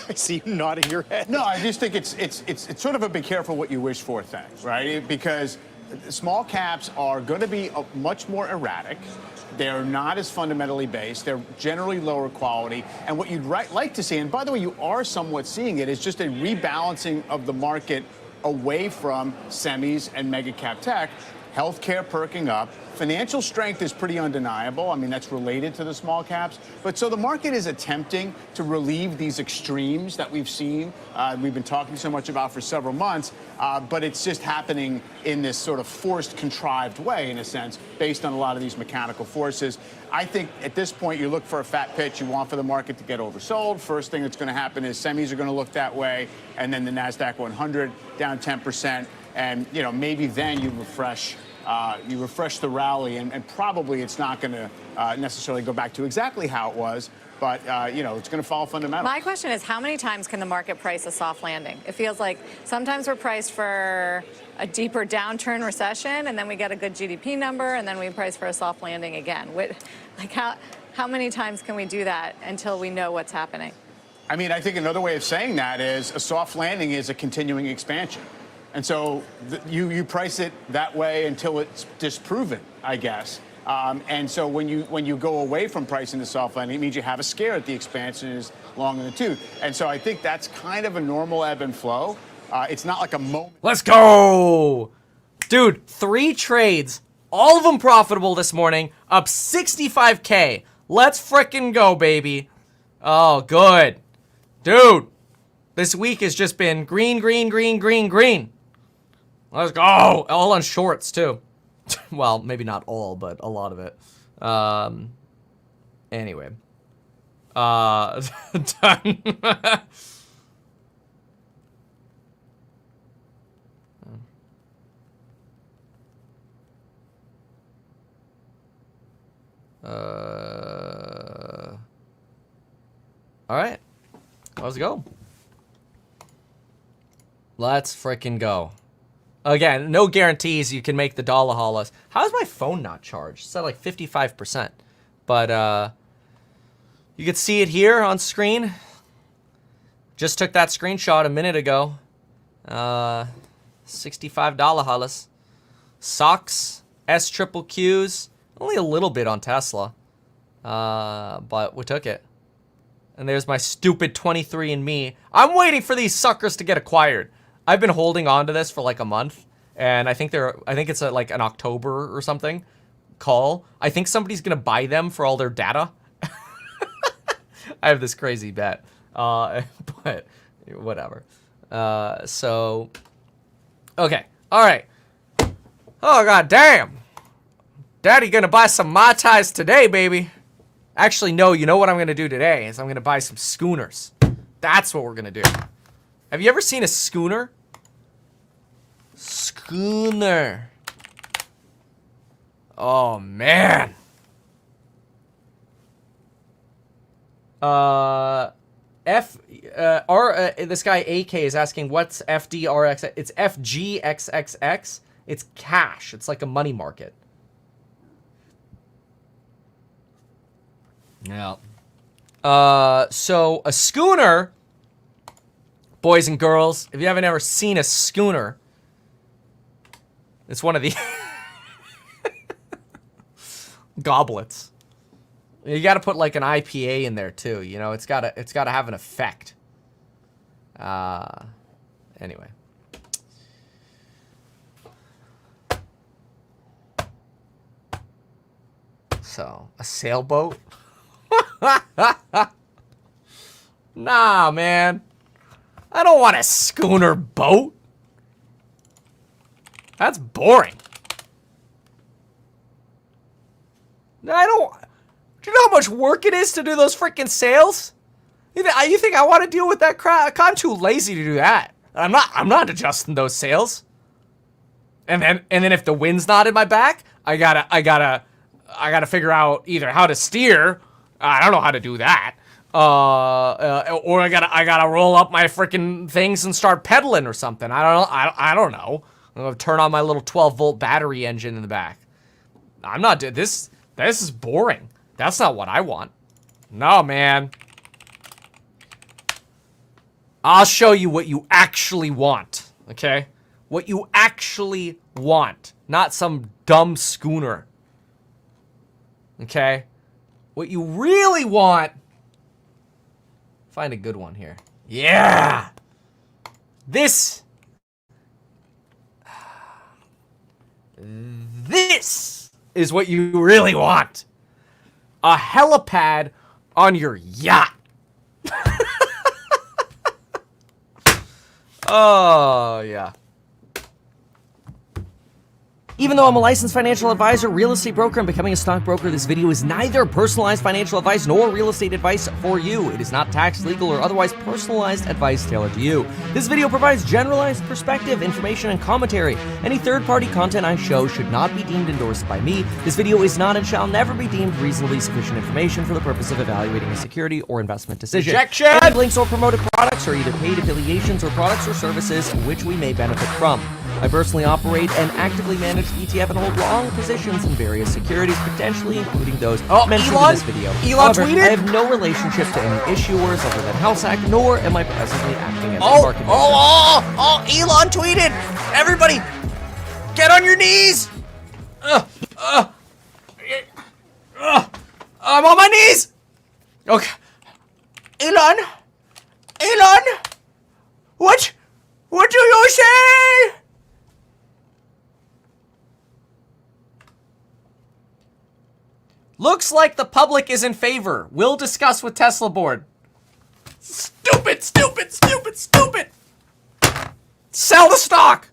I see you nodding your head. No, I just think it's sort of a be careful what you wish for thing, right? Because small caps are going to be much more erratic. They're not as fundamentally based. They're generally lower quality. And what you'd like to see, and by the way, you are somewhat seeing it, is just a rebalancing of the market away from semis and mega cap tech, healthcare perking up. Financial strength is pretty undeniable. I mean, that's related to the small caps. But so the market is attempting to relieve these extremes that we've seen, we've been talking so much about for several months, but it's just happening in this sort of forced, contrived way, in a sense, based on a lot of these mechanical forces. I think at this point, you look for a fat pitch. You want for the market to get oversold. First thing that's going to happen is semis are going to look that way, and then the NASDAQ 100 down 10%. And, maybe then you refresh the rally, and probably it's not going to necessarily go back to exactly how it was, but, it's going to follow fundamentals.
My question is, how many times can the market price a soft landing? It feels like sometimes we're priced for a deeper downturn recession, and then we get a good GDP number, and then we price for a soft landing again. How many times can we do that until we know what's happening?
I mean, I think another way of saying that is a soft landing is a continuing expansion. And so you price it that way until it's disproven, I guess. And so when you go away from pricing the soft landing, it means you have a scare that the expansion is long in the tooth. And so I think that's kind of a normal ebb and flow. It's not like a moment.
Let's go! Dude, 3 trades, all of them profitable this morning, up 65K. Let's frickin' go, baby. Oh, good. Dude, this week has just been green, green, green, green, green. Let's go. All on shorts, too. Well, maybe not all, but a lot of it. Anyway. Done. All right. Let's go. Let's frickin' go. Again, no guarantees you can make the dollar hollows. How is my phone not charged? It's at like 55%. But you can see it here on screen. Just took that screenshot a minute ago. $65 hollis. Socks, S triple Qs, only a little bit on Tesla. But we took it. And there's my stupid 23andMe. I'm waiting for these suckers to get acquired. I've been holding on to this for like a month. And I think it's like an October or something call. I think somebody's gonna buy them for all their data. I have this crazy bet. But whatever. So okay. Alright. Oh god damn. Daddy gonna buy some Mai Tais today, baby. Actually, no, you know what I'm gonna do today is I'm gonna buy some schooners. That's what we're gonna do. Have you ever seen a schooner? Schooner. Oh man. This guy AK is asking what's FDRX. It's FGXXX. It's cash. It's like a money market. Yeah. So a schooner, boys and girls, if you haven't ever seen a schooner, it's one of the goblets. You got to put like an IPA in there too. You know, it's got to have an effect. Anyway. So, a sailboat? Nah, man. I don't want a schooner boat. That's boring. I don't... Do you know how much work it is to do those freaking sails? You think I want to deal with that crap? I'm too lazy to do that. I'm not adjusting those sails. And then if the wind's not in my back, I gotta figure out either how to steer. I don't know how to do that. Or I gotta roll up my freaking things and start pedaling or something. I don't know. I'm gonna turn on my little 12-volt battery engine in the back. I'm not doing this. This is boring. That's not what I want. No, man. I'll show you what you actually want, okay? What you actually want, not some dumb schooner. Okay? What you really want... Find a good one here. Yeah! This is what you really want. A helipad on your yacht. Oh, yeah. Even though I'm a licensed financial advisor, real estate broker, and becoming a stockbroker, this video is neither personalized financial advice nor real estate advice for you. It is not tax, legal, or otherwise personalized advice tailored to you. This video provides generalized perspective, information, and commentary. Any third-party content I show should not be deemed endorsed by me. This video is not and shall never be deemed reasonably sufficient information for the purpose of evaluating a security or investment decision. Rejection! Any links or promoted products are either paid affiliations or products or services which we may benefit from. I personally operate and actively manage the ETF and hold long positions in various securities, potentially including those mentioned in this video. Elon However, tweeted? I have no relationship to any issuers other than HouseHack, nor am I presently acting as a market maker.
Elon tweeted! Everybody, get on your knees!
I'm on my knees! Okay. Elon? What do you say? Looks like the public is in favor. We'll discuss with Tesla board. Stupid. Sell the stock.